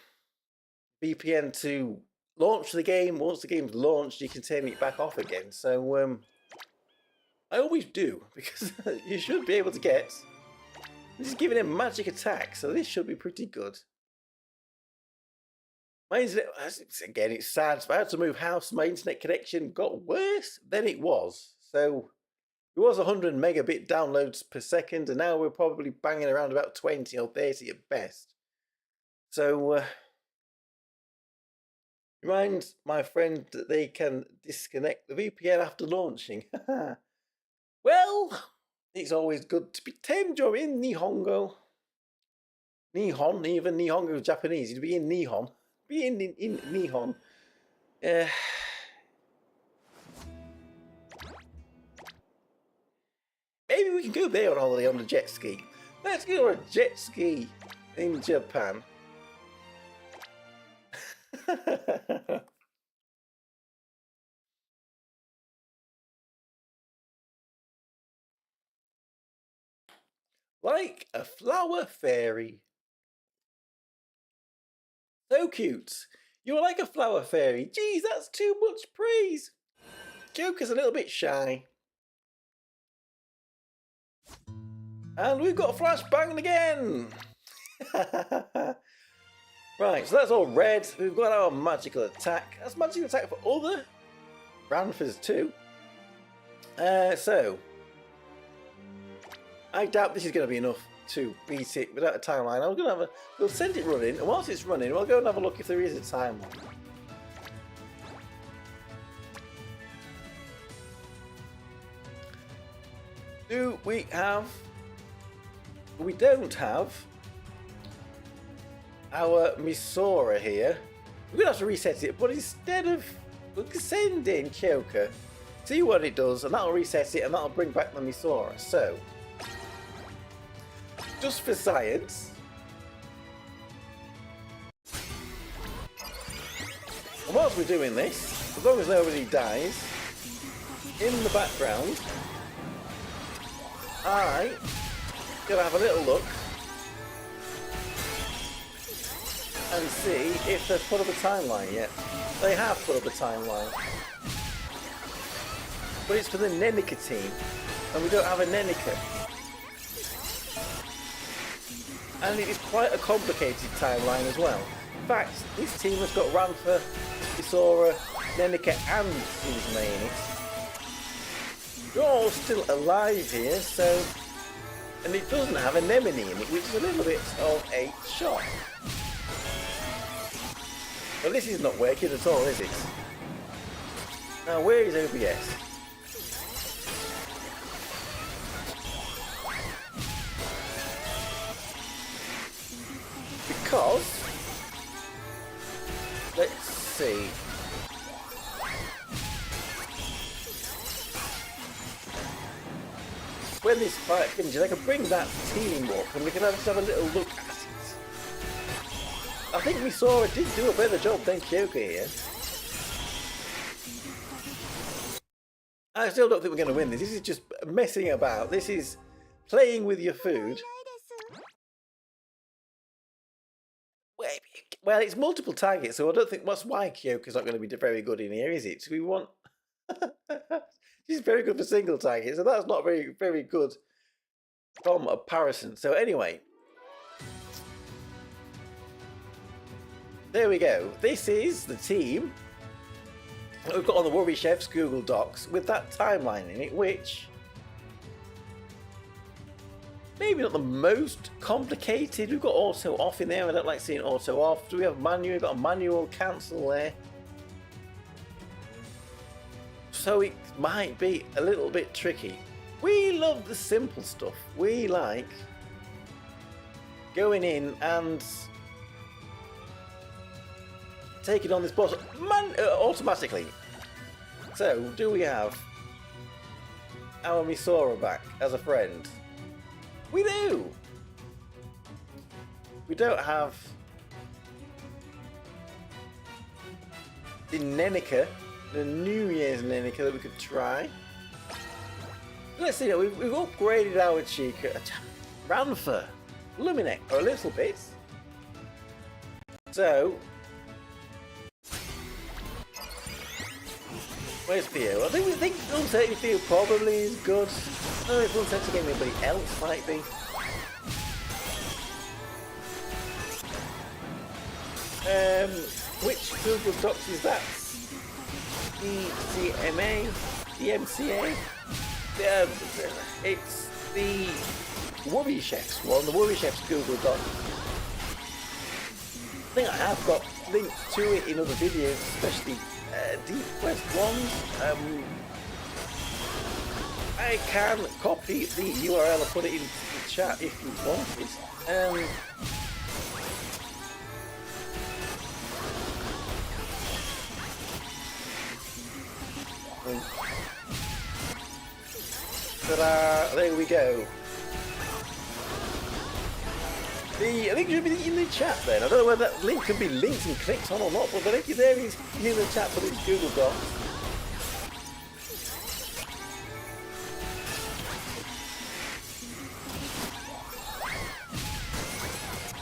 VPN to launch the game. Once the game's launched, you can turn it back off again. So I always do, because you should be able to get... This is giving him magic attack, so this should be pretty good. My internet, again, it's sad. I had to move house. My internet connection got worse than it was. So it was 100 megabit downloads per second, and now we're probably banging around about 20 or 30 at best. So remind my friend that they can disconnect the VPN after launching. Well, it's always good to pretend you're in Nihongo. Nihon, even Nihongo is Japanese. You'd be in Nihon. Be in Nihon. Maybe we can go there on holiday on the jet ski. Let's go on a jet ski in Japan. Like a flower fairy. So cute. You're like a flower fairy. Geez, that's too much praise. Joker's a little bit shy. And we've got a flashbang again. Right, so that's all red. We've got our magical attack. That's magical attack for other Ranphas too. So I doubt this is going to be enough to beat it without a timeline. I'm going to we'll send it running, and whilst it's running, we'll go and have a look if there is a timeline. Do we have? We don't have our Misora here. We're going to have to reset it, but instead of sending Kyoka, see what it does, and that'll reset it, and that'll bring back the Misora. So, just for science, and whilst we're doing this, as long as nobody dies, in the background, I'm gonna have a little look and see if they've put up a timeline yet. They have put up a timeline, but it's for the Nenika team, and we don't have a Nenika. And it is quite a complicated timeline as well. In fact, this team has got Ranpha, Misora, Nenika and Suzume in it. You're all still alive here, so... And it doesn't have a Nemone in it, which is a little bit of a shock. Well, this is not working at all, is it? Now, where is OBS? Because, let's see. When this fight finishes, I can bring that team up and we can just have a little look at it. I think Misora did do a better job than Kyoka here. I still don't think we're going to win this. This is just messing about. This is playing with your food. Well, it's multiple targets, so I don't think that's why Kyoka's not going to be very good in here, is it? We want... She's very good for single targets, so that's not very, very good comparison. So anyway, there we go. This is the team that we've got on the Worry Chef's Google Docs with that timeline in it, which maybe not the most complicated. We've got auto off in there. I don't like seeing auto off. Do we have manual? We've got a manual cancel there. So it might be a little bit tricky. We love the simple stuff. We like going in and taking on this boss automatically. So, do we have our Misora back as a friend? We do! We don't have the Nenica, the New Year's Nenica that we could try. Let's see, we've upgraded our Chica Ranpha Luminec a little bit. So, where's Theo? I think unsetting Theo probably is good. I don't know if unsetting anybody else might be. Which Google Docs is that? DCMA? DMCA? It's the Worry Chef's one, the Worry Chef's Google Doc. I think I have got links to it in other videos, especially Deep Quest ones. I can copy the URL and put it in the chat if you want it. Ta-da! There we go. I think it should be in the chat then. I don't know whether that link can be linked and clicked on or not, but the link is there in the chat for this Google Doc.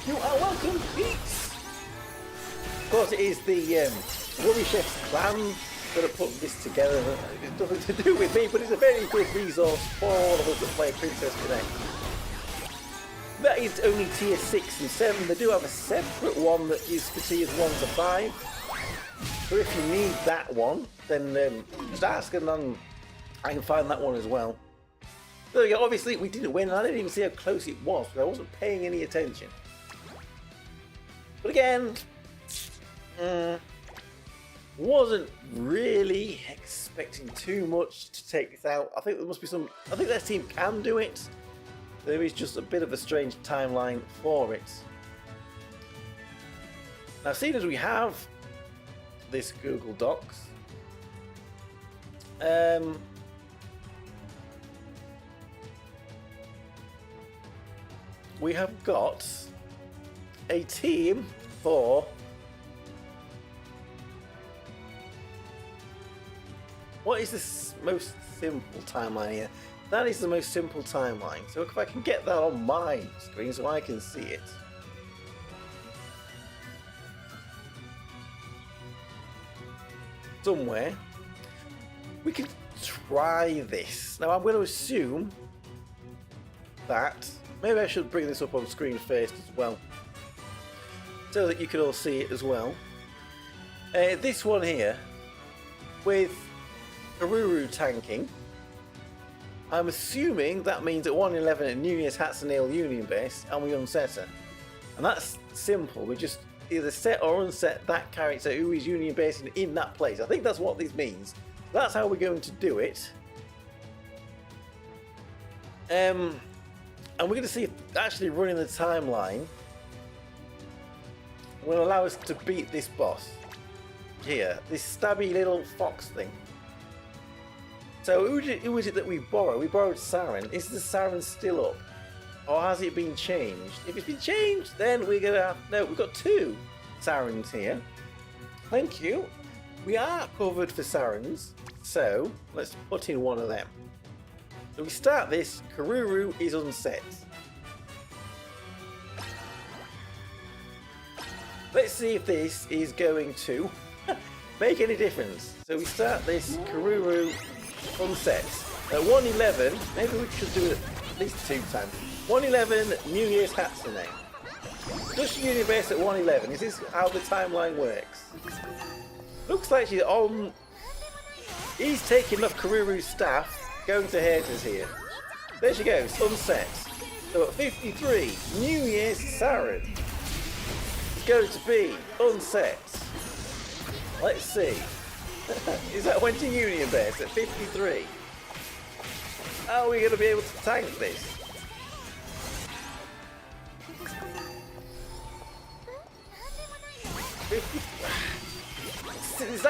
You are welcome, Pete's! Of course, it is the Worry Chef's clan that have put this together. It's nothing to do with me, but it's a very good resource for all of us that play Princess Connect. That is only tier 6 and 7. They do have a separate one that is for tiers 1 to 5. But if you need that one, then just ask and then I can find that one as well. There we go. Obviously, we didn't win, and I didn't even see how close it was because I wasn't paying any attention. But again, wasn't really expecting too much to take this out. I think there must be some. I think their team can do it. There is just a bit of a strange timeline for it. Now, seeing as we have this Google Docs, we have got a team for what is this most simple timeline here? That is the most simple timeline. So if I can get that on my screen so I can see it. Somewhere. We can try this. Now I'm going to assume that, maybe I should bring this up on screen first as well, so that you can all see it as well. This one here, with Karuru tanking, I'm assuming that means at 111 at New Year's Hatsunail Union Base and we unset her. And that's simple, we just either set or unset that character who is Union Based in that place. I think that's what this means. That's how we're going to do it. And we're going to see if actually running the timeline will allow us to beat this boss. Here, this stabby little fox thing. So who is it that we borrow? We borrowed Saren. Is the Saren still up? Or has it been changed? If it's been changed, then we're going to have... No, we've got 2 Sarens here. Thank you. We are covered for Sarens. So, let's put in one of them. So we start this. Karuru is unset. Let's see if this is going to make any difference. So we start this. Karuru unset. At 111, maybe we should do it least 2 times. 111 New Year's Hatsune. Does she union base at 111? Is this how the timeline works? Looks like she's on. He's taking off Karuru's staff, going to Hater's here. There she goes, unset. So at 53, New Year's Saren is going to be unset. Let's see. Is that went to Union Base at 53? How are we going to be able to tank this? It's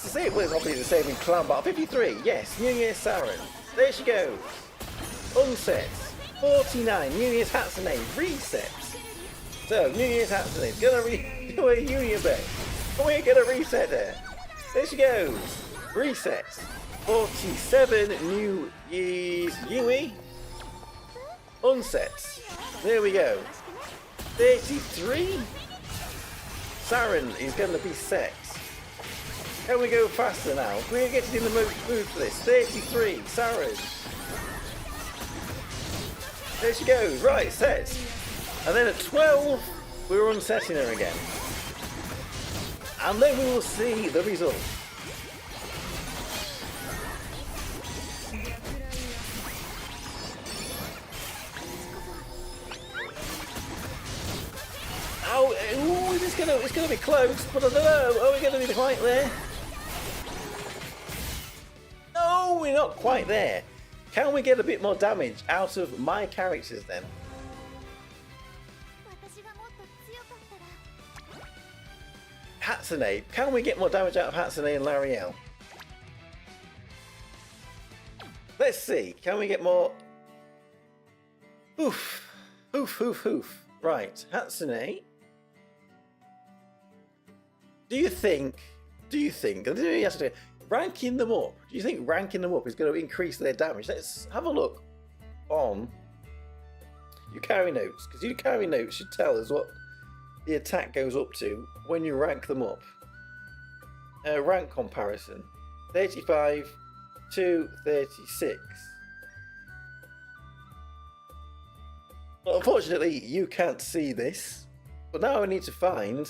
to say it was obviously the same in Clan Battle. 53, yes, New Year's Saren. There she goes. Unset. 49, New Year's Hatsune reset. So, New Year's Hatsune is going to do a Union Base. We're going to reset her. There she goes. Reset. 47, New Year's Yui. Unset. There we go. 33. Saren is going to be set. Can we go faster now? We're getting in the mood for this. 33, Saren. There she goes. Right, set. And then at 12, we're unsetting her again. And then we will see the result. Oh, ooh, it's gonna be close, but I don't know. Are we gonna be quite there? No, we're not quite there. Can we get a bit more damage out of my characters then? Hatsune. Can we get more damage out of Hatsune and Lariel? Let's see. Can we get more? Oof. Oof, oof, oof. Right. Hatsune. Do you think, ranking them up, do you think ranking them up is going to increase their damage? Let's have a look on Yukari Notes, because Yukari Notes should tell us what the attack goes up to when you rank them up. Rank comparison, 35 to 36. Well, unfortunately, you can't see this, but now I need to find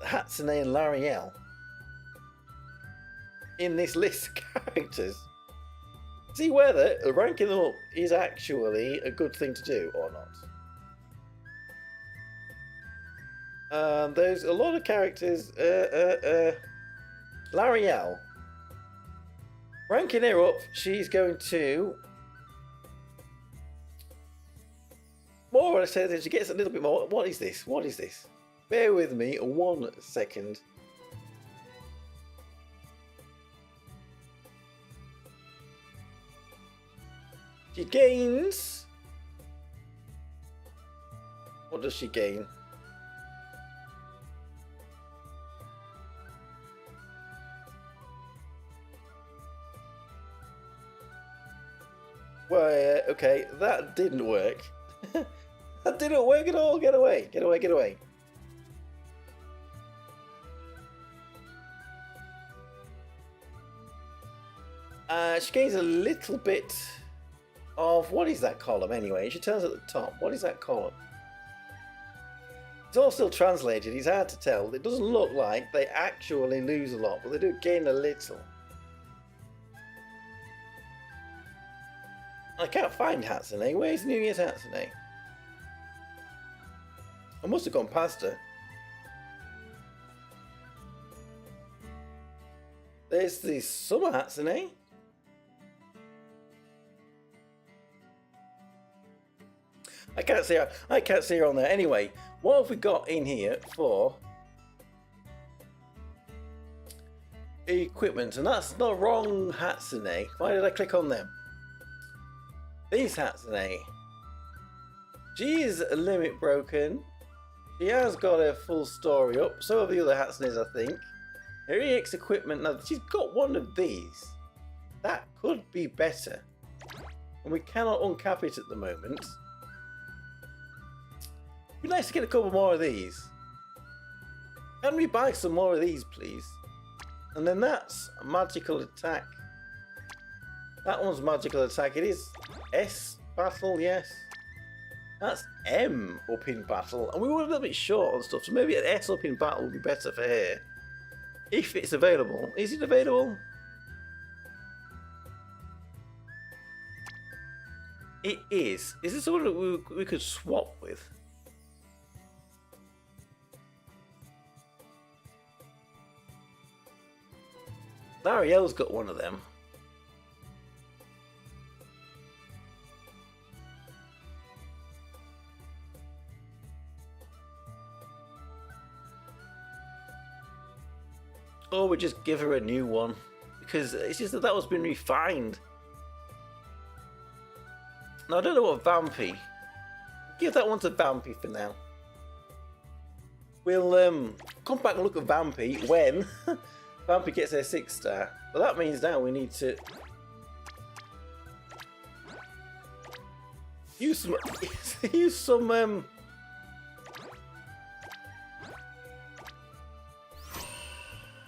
Hatsune and Lariel in this list of characters. See whether ranking them up is actually a good thing to do or not. There's a lot of characters. Lariel. Ranking her up, she's going to more or less say that she gets a little bit more. What is this? What is this? Bear with me 1 second. She gains. What does she gain? Well, okay, that didn't work. That didn't work at all. Get away, get away, get away. She gains a little bit of, what is that column anyway? She turns at the top. What is that column? It's all still translated. It's hard to tell. It doesn't look like they actually lose a lot, but they do gain a little. I can't find Hatsune. Where's New Year's Hatsune? I must have gone past her. There's the summer Hatsune. I can't see her. I can't see her on there. Anyway, what have we got in here for equipment? And that's the wrong Hatsune. Why did I click on them? These Hatsune. She is limit broken. She has got her full story up. So have the other Hatsunes, I think. Her EX equipment. Now, she's got one of these. That could be better. And we cannot uncap it at the moment. It'd be nice to get a couple more of these. Can we buy some more of these, please? And then that's a magical attack. That one's magical attack. It is S battle, yes. That's M up in battle. And we were a little bit short on stuff, so maybe an S up in battle would be better for here. If it's available. Is it available? It is. Is this someone that we could swap with? L'Ariel's got one of them. Or we just give her a new one. Because it's just that one's been refined. Now I don't know what Vampy. Give that one to Vampy for now. We'll come back and look at Vampy when Vampy gets her 6-star. But that means now we need to use some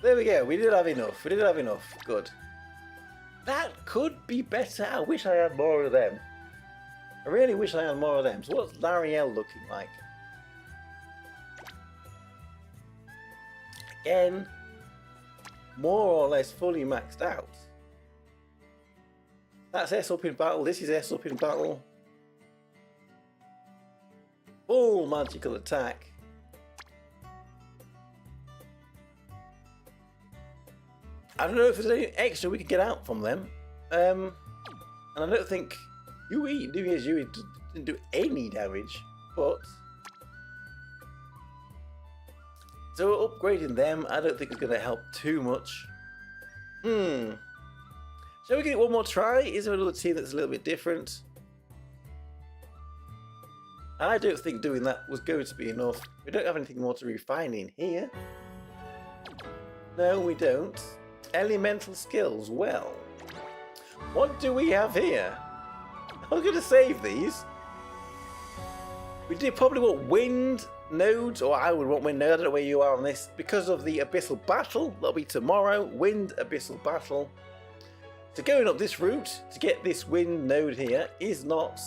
there we go, we did have enough. We did have enough. Good. That could be better. I wish I had more of them. I really wish I had more of them. So what's L'Ariel looking like? Again, more or less fully maxed out. That's S up in battle. This is S up in battle. Full magical attack. I don't know if there's any extra we could get out from them. And I don't think New Year's Yui didn't do any damage, but so upgrading them I don't think is going to help too much. Shall we give it one more try? Is there another team that's a little bit different? I don't think doing that was going to be enough. We don't have anything more to refine in here. No, we don't. Elemental skills. Well, what do we have here? I'm going to save these. We did probably want wind nodes, or I would want wind nodes. I don't know where you are on this. Because of the abyssal battle, that'll be tomorrow. Wind abyssal battle. So going up this route to get this wind node here is not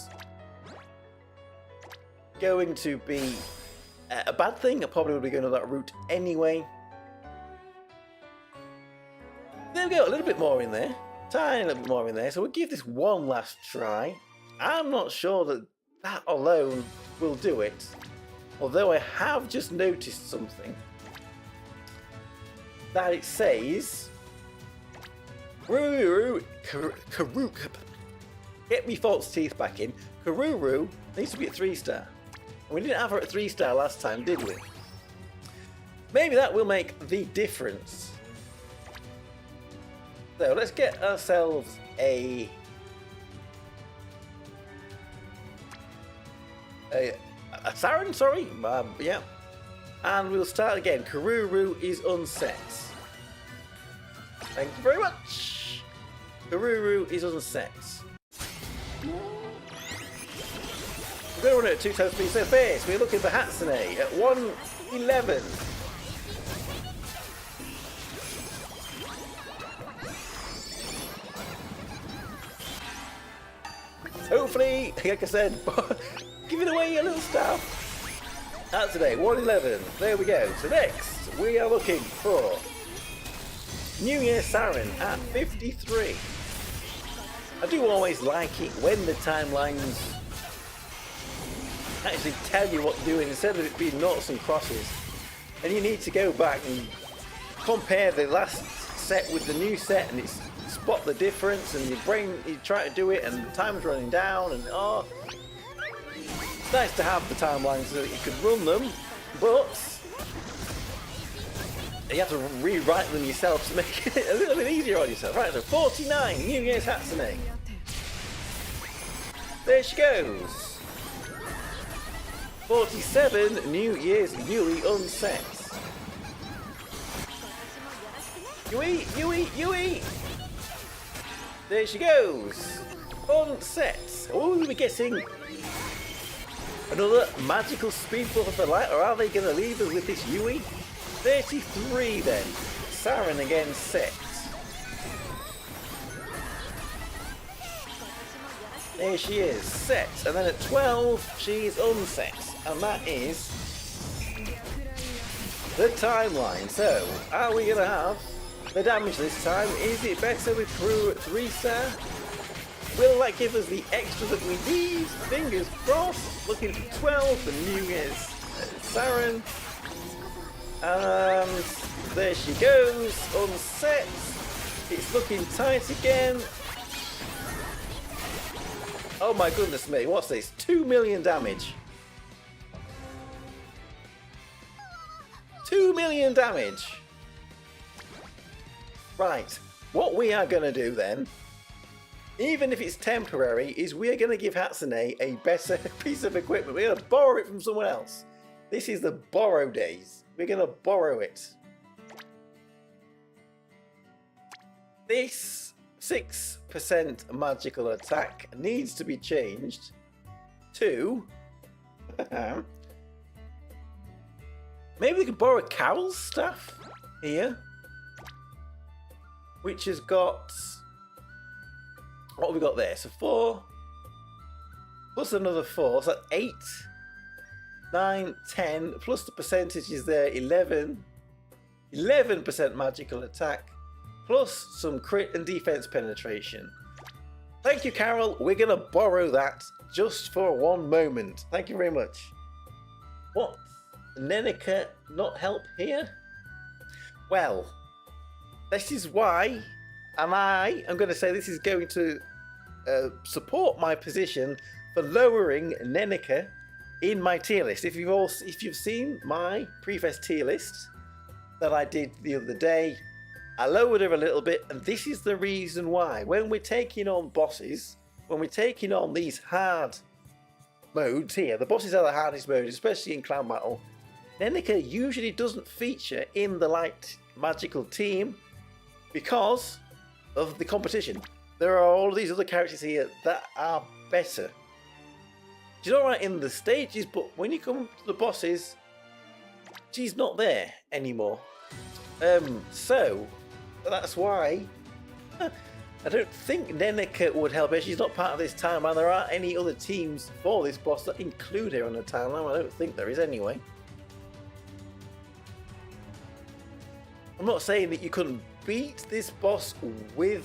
going to be a bad thing. I probably would be going on that route anyway. There we go, a little bit more in there. Tiny little bit more in there. So we'll give this one last try. I'm not sure that that alone will do it. Although I have just noticed something. That it says Karuru, get me false teeth back in. Karuru needs to be at 3-star. And we didn't have her at 3-star last time, did we? Maybe that will make the difference. So let's get ourselves a Saren, sorry, yeah. And we'll start again. Karuru is unset. Thank you very much. Karuru is unset. We're going to run it at 2 times speed. So first, we're looking for Hatsune at 111. Hopefully, like I said, give it away, your little stuff. That's today, 111. There we go. So next, we are looking for New Year Saren at 53. I do always like it when the timelines actually tell you what you're doing instead of it being noughts and crosses. And you need to go back and compare the last set with the new set, and it's spot the difference, and your brain, you try to do it and the time's running down, and it's nice to have the timelines so that you can run them, but you have to rewrite them yourself to make it a little bit easier on yourself. Right, so 49, New Year's Hatsune. There she goes. 47, New Year's Yui unset. Yui! There she goes. Unset. Oh, we're getting another magical speed buffer for light, or are they going to leave us with this Yui? 33 then. Saren again set. There she is, set. And then at 12, she's unset. And that is the timeline. So, are we going to have the damage this time? Is it better with Crew at 3-star? Will that give us the extra that we need? Fingers crossed. Looking for 12, the New Year's Saren. And there she goes, unset. It's looking tight again. Oh my goodness me, what's this? 2 million damage. 2 million damage. Right, what we are going to do then, even if it's temporary, is we are going to give Hatsune a better piece of equipment. We're going to borrow it from someone else. This is the borrow days. We're going to borrow it. This 6% magical attack needs to be changed to... Maybe we could borrow Carol's staff here, which has got... What have we got there? So 4 plus another 4, so 8, 9, 10, plus the percentages there, 11. 11% magical attack, plus some crit and defense penetration. Thank you, Carol. We're going to borrow that just for one moment. Thank you very much. What? Nenica not help here? Well, this is why, and I am going to say this is going to support my position for lowering Nenica in my tier list. If you've seen my Prefest tier list that I did the other day, I lowered her a little bit, and this is the reason why. When we're taking on bosses, when we're taking on these hard modes here, the bosses are the hardest modes, especially in clan battle, Nenica usually doesn't feature in the light magical team because of the competition. There are all of these other characters here that are better. She's alright in the stages, but when you come to the bosses, she's not there anymore. So that's why I don't think Nenica would help her. She's not part of this timeline. There aren't any other teams for this boss that include her on the timeline. I don't think there is anyway. I'm not saying that you couldn't beat this boss you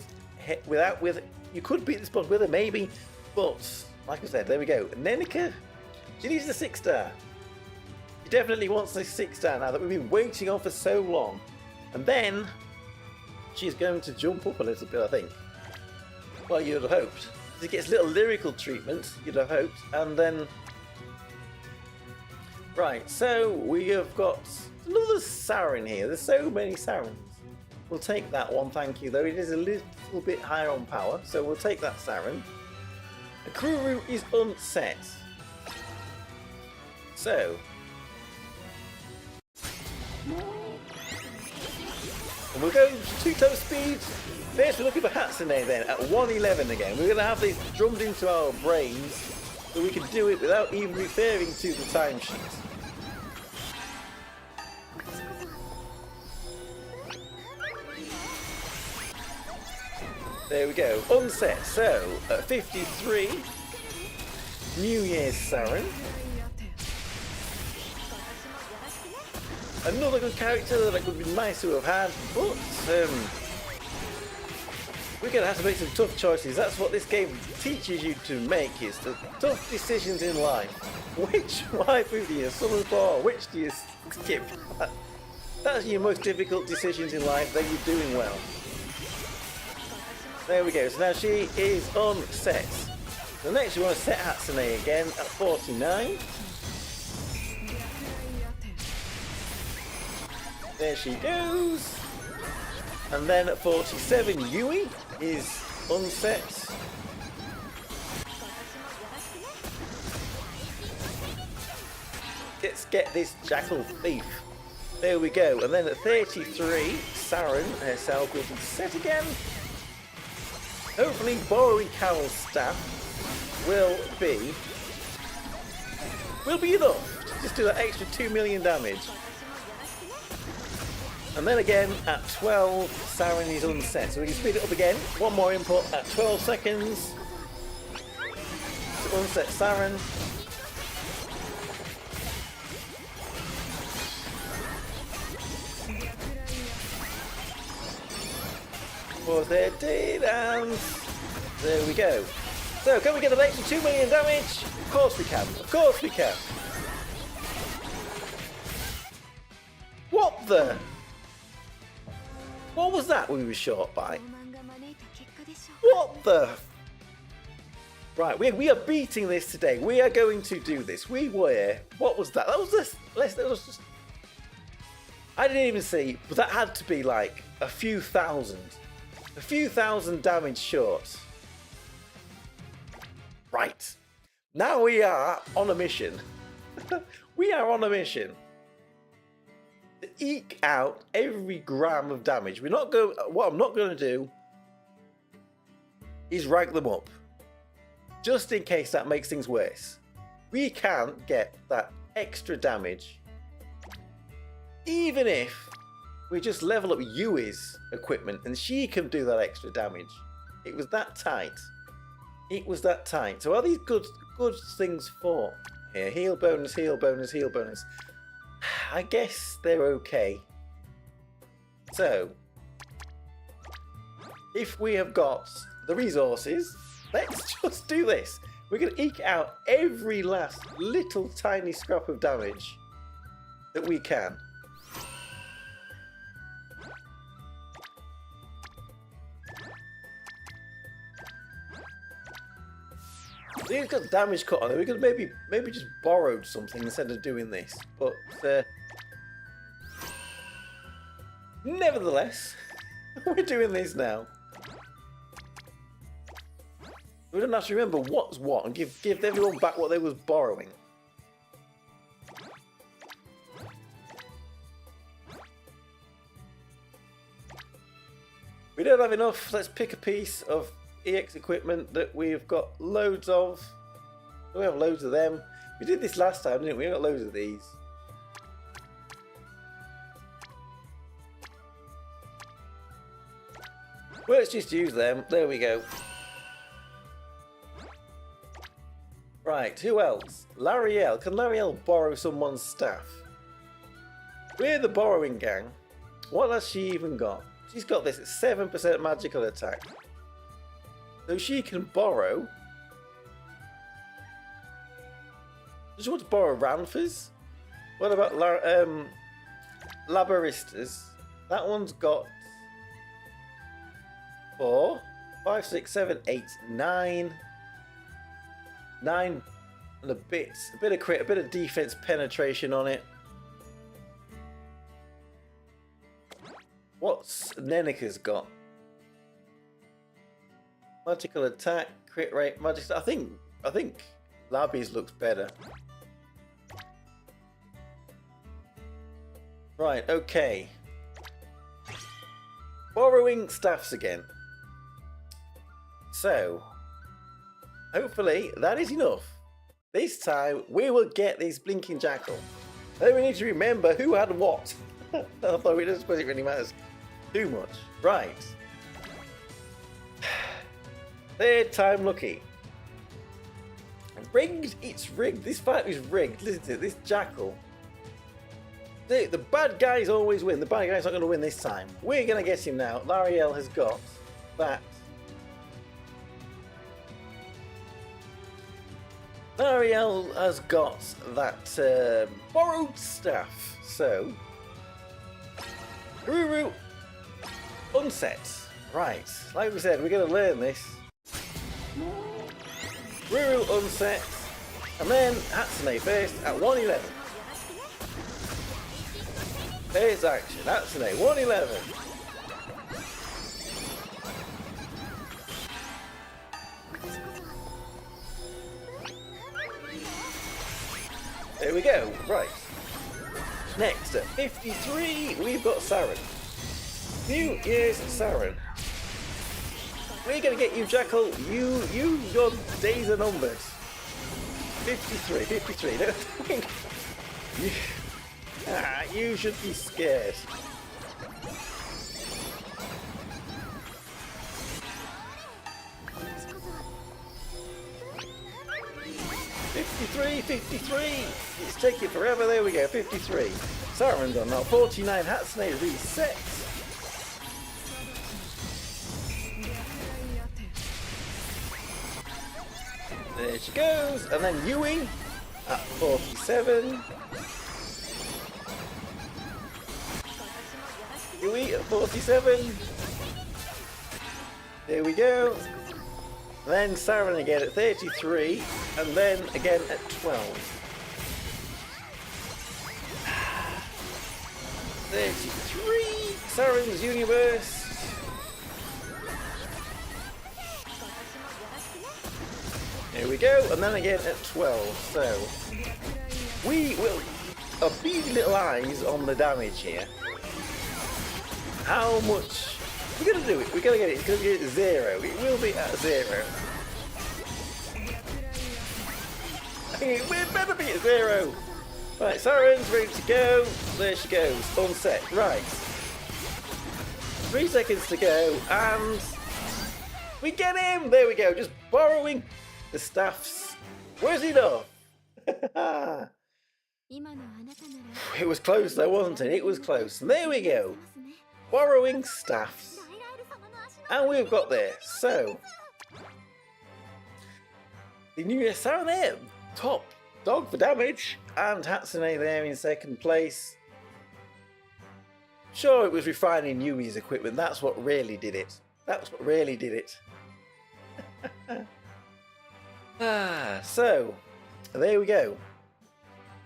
could beat this boss with her maybe, but like I said, there we go. Nenica, she needs the 6-star. She definitely wants the 6-star now that we've been waiting on for so long. And then she's going to jump up a little bit, I think. Well, you'd have hoped. It gets a little lyrical treatment, you'd have hoped. And then... Right, so we have got another Saren here. There's so many Sarens. We'll take that one, thank you, though. It is a little bit higher on power, so we'll take that Saren. The Kuru is unset. So... And we'll go 2-times speed. First we're looking for Hatsune then at 111 again. We're going to have this drummed into our brains so we can do it without even referring to the timesheet. There we go, unset. So at 53, New Year's Saren. Another good character that would be nice to have had, but we're going to have to make some tough choices. That's what this game teaches you to make, is the tough decisions in life. Which waifu do you summon for? Which do you skip? That's your most difficult decisions in life, then you're doing well. There we go, so now she is unset. So next we want to set Hatsune again at 49. There she goes. And then at 47, Yui is unset. Let's get this Jackal Thief. There we go. And then at 33, Saren herself will be set again. Hopefully borrowing Carol's staff will be enough to just do that extra 2 million damage. And then again at 12, Saren is unset. So we can speed it up again. One more input at 12 seconds. To unset Saren. Was there and there we go. So can we get an extra 2 million damage? Of course we can. Of course we can. What the? What was that we were short by? What the? Right, we are beating this today. We are going to do this. We were. What was that? That was just. That was just. I didn't even see, but that had to be like a few thousand damage short. Right. Now we are on a mission. We are on a mission to eke out every gram of damage. We're not going. What I'm not going to do is rank them up, just in case that makes things worse. We can't get that extra damage, even if we just level up Yui's equipment and she can do that extra damage. It was that tight. It was that tight. So are these good things for? Here, heal bonus, heal bonus, heal bonus. I guess they're okay. So, if we have got the resources, let's just do this. We're going to eke out every last little tiny scrap of damage that we can. He's got damage cut on it. We could maybe just borrowed something instead of doing this. But nevertheless, we're doing this now. We don't have to remember what's what and give everyone back what they was borrowing. We don't have enough. Let's pick a piece of EX equipment that we've got loads of. We have loads of them. We did this last time, didn't we? We got loads of these. Well, let's just use them. There we go. Right, who else? Lariel. Can Lariel borrow someone's staff? We're the borrowing gang. What has she even got? She's got this at 7% magical attack. So she can borrow. Does she want to borrow Ranphas? What about Labaristas? That one's got 4, 5, 6, 7, 8, 9. 9 and a bit of crit, a bit of defense penetration on it. What's Nenika's got? Magical attack, crit rate, magic. I think Labby's looks better. Right, okay. Borrowing staffs again. So, hopefully that is enough. This time we will get this blinking jackal. Then we need to remember who had what. Although it doesn't suppose it really matters too much. Right. Third time lucky. Rigged, it's rigged. This fight is rigged. Listen to it, this jackal. The bad guys always win. The bad guy's not going to win this time. We're going to get him now. Lariel has got that. Lariel has got that borrowed staff. So, Ruru unset. Right, like we said, we're going to learn this. Ruru unset, and then Hatsune first at 111. There's action. Hatsune 111. There we go. Right. Next at 53, we've got Saren. New Year's Saren. We're gonna get you, Jackal. Your days are numbered. 53. No, you should be scared. 53, 53. It's taking forever. There we go, 53. Saren's done now. 49. Hatsune resets. There she goes. And then Yui at 47. Yui at 47. There we go. Then Saren again at 33, and then again at 12. 33, Saren's universe. There we go, and then again at 12. So we will have beady little eyes on the damage here. How much? We're gonna do it. We're gonna get it. It's gonna get 0. It will be at 0. We better be at 0. Right, Saren's ready to go. There she goes. Unset. Right. 3 seconds to go, and we get him. There we go. Just borrowing the staffs. Where's he off? It was close though, wasn't it? It was close. And there we go. Borrowing staffs. And we've got there. So the new Saren there, top dog for damage, and Hatsune there in second place. Sure, it was refining Yumi's equipment. That's what really did it. That's what really did it. So there we go.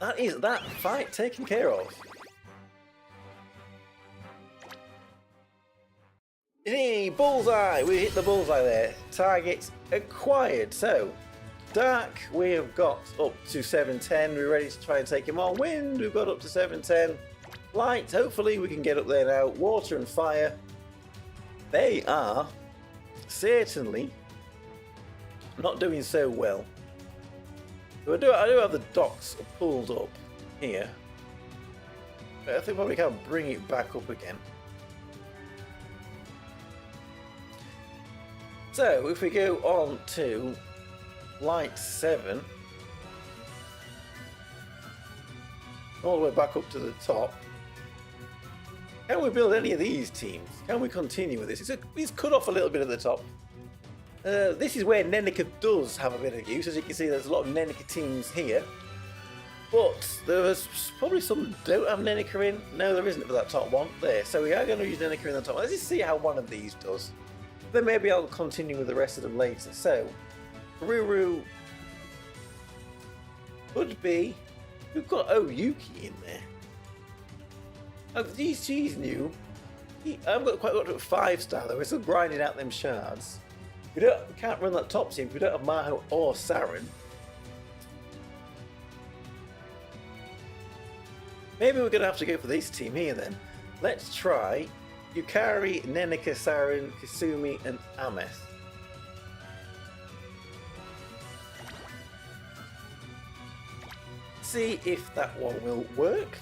That is that fight taken care of. Hey, bullseye! We hit the bullseye there. Target acquired. So, Dark, we have got up to 710. We're ready to try and take him on. Wind, we've got up to 710. Light, hopefully we can get up there now. Water and fire, they are certainly not doing so well. So I do have the docks pulled up here. But I think probably can't bring it back up again. So if we go on to light 7, all the way back up to the top, can we build any of these teams? Can we continue with this? It's cut off a little bit at the top. This is where Nenica does have a bit of use. As you can see, there's a lot of Nenica teams here. But there's probably some that don't have Nenica in. No, there isn't for that top one. There. So we are going to use Nenica in the top one. Let's just see how one of these does. Then maybe I'll continue with the rest of them later. So, Ruru could be. We've got Yuki in there. Oh, she's new. I've got quite got a 5-star though. We're still grinding out them shards. We can't run that top team if we don't have Maho or Saren. Maybe we're going to have to go for this team here then. Let's try Yukari, Nenica, Saren, Kasumi, and Ameth. See if that one will work.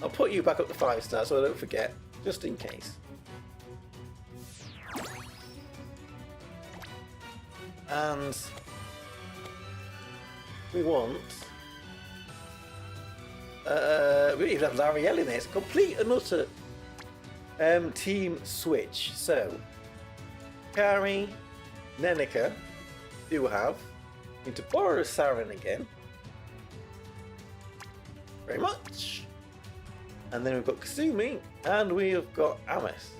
I'll put you back up to 5-star so I don't forget, just in case. And we want we even have Zariel in there. It's a complete and utter team switch. So Kari, Nenica do have. Need to borrow Saren again. Very much. And then we've got Kasumi and we have got Ameth.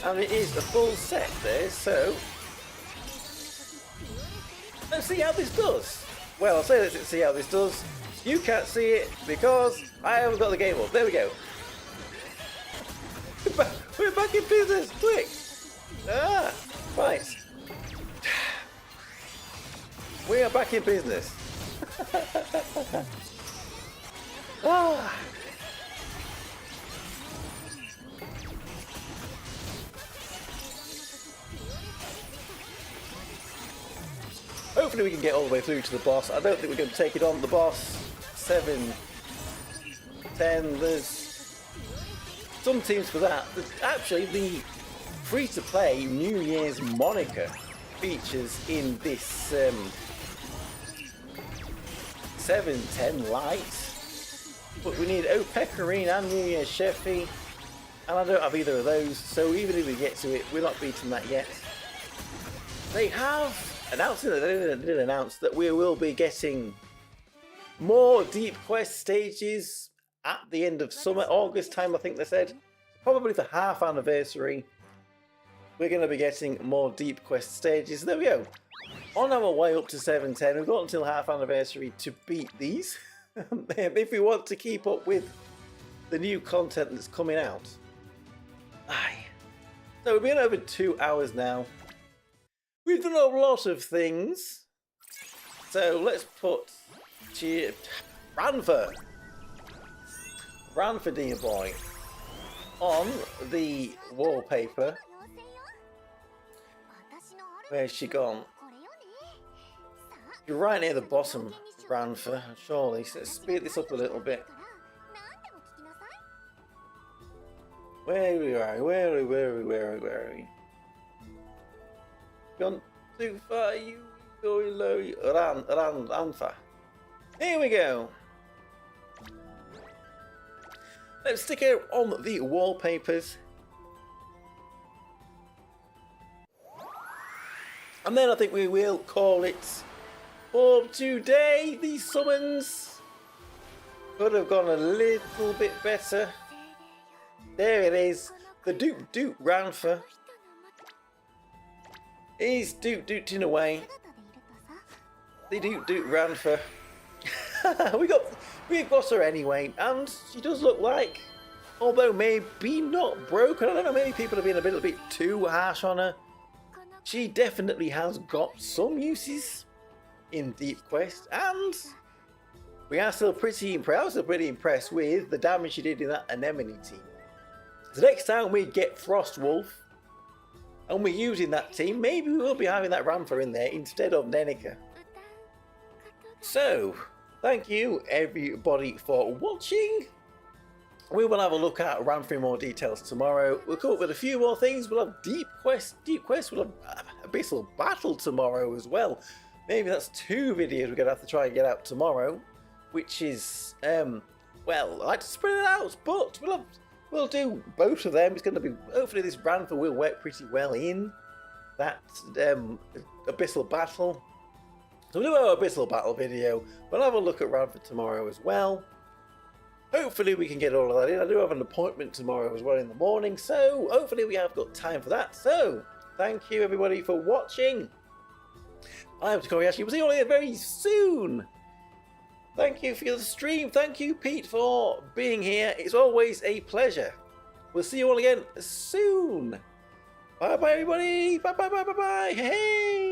And it is a full set there, so let's see how this does. Well, I'll say let's see how this does. You can't see it because I haven't got the game up. There we go. We're back in business, quick! Right. We are back in business. Hopefully we can get all the way through to the boss. I don't think we're going to take it on the boss. 7, 10, there's some teams for that. Actually, the free-to-play New Year's moniker features in this 710 Lite. But we need Opekarine and New Year's Sheffy, and I don't have either of those, so even if we get to it, we're not beating that yet. They have announced that they did announce that we will be getting more Deep Quest stages at the end of summer, August time, I think they said. Probably for half anniversary, we're going to be getting more Deep Quest stages. There we go. On our way up to 710, we've got until half anniversary to beat these. If we want to keep up with the new content that's coming out. Aye. So we've been over 2 hours now. We've done a lot of things. So let's put Ranpha, dear boy, on the wallpaper. Where's she gone? You're right near the bottom, Ranpha, surely. So let's speed this up a little bit. Where are we? Gone too far, you go low. Ranpha. Here we go. Let's stick it on the wallpapers. And then I think we will call it for today. These summons could have gone a little bit better. There it is. The Doot Ranpha. He's Dooting away. The Doot Ranpha. We've got her anyway, and she does look like, although maybe not broken, I don't know, maybe people have been a little bit too harsh on her. She definitely has got some uses in Deep Quest, and we are still pretty impressed. I was still pretty impressed with the damage she did in that Anemone team. So next time we get Frostwolf, and we're using that team, maybe we will be having that Ranpha in there instead of Nenica. So, thank you everybody for watching. We will have a look at Ranpha in more details tomorrow. We'll come up with a few more things. We'll have Deep Quest. We'll have Abyssal Battle tomorrow as well. Maybe that's 2 videos we're going to have to try and get out tomorrow. Which is, well, I like to spread it out, but we'll do both of them. It's going to be, hopefully this Ranpha will work pretty well in that Abyssal Battle. So we'll do our Abyssal Battle video. We'll have a look at Ranpha tomorrow as well. Hopefully we can get all of that in. I do have an appointment tomorrow as well in the morning, so hopefully we have got time for that. So, thank you everybody for watching. I'm Tokkuri Yashi. We'll see you all again very soon. Thank you for the stream. Thank you, Pete, for being here. It's always a pleasure. We'll see you all again soon. Bye-bye, everybody. Bye-bye, bye-bye, bye. Hey!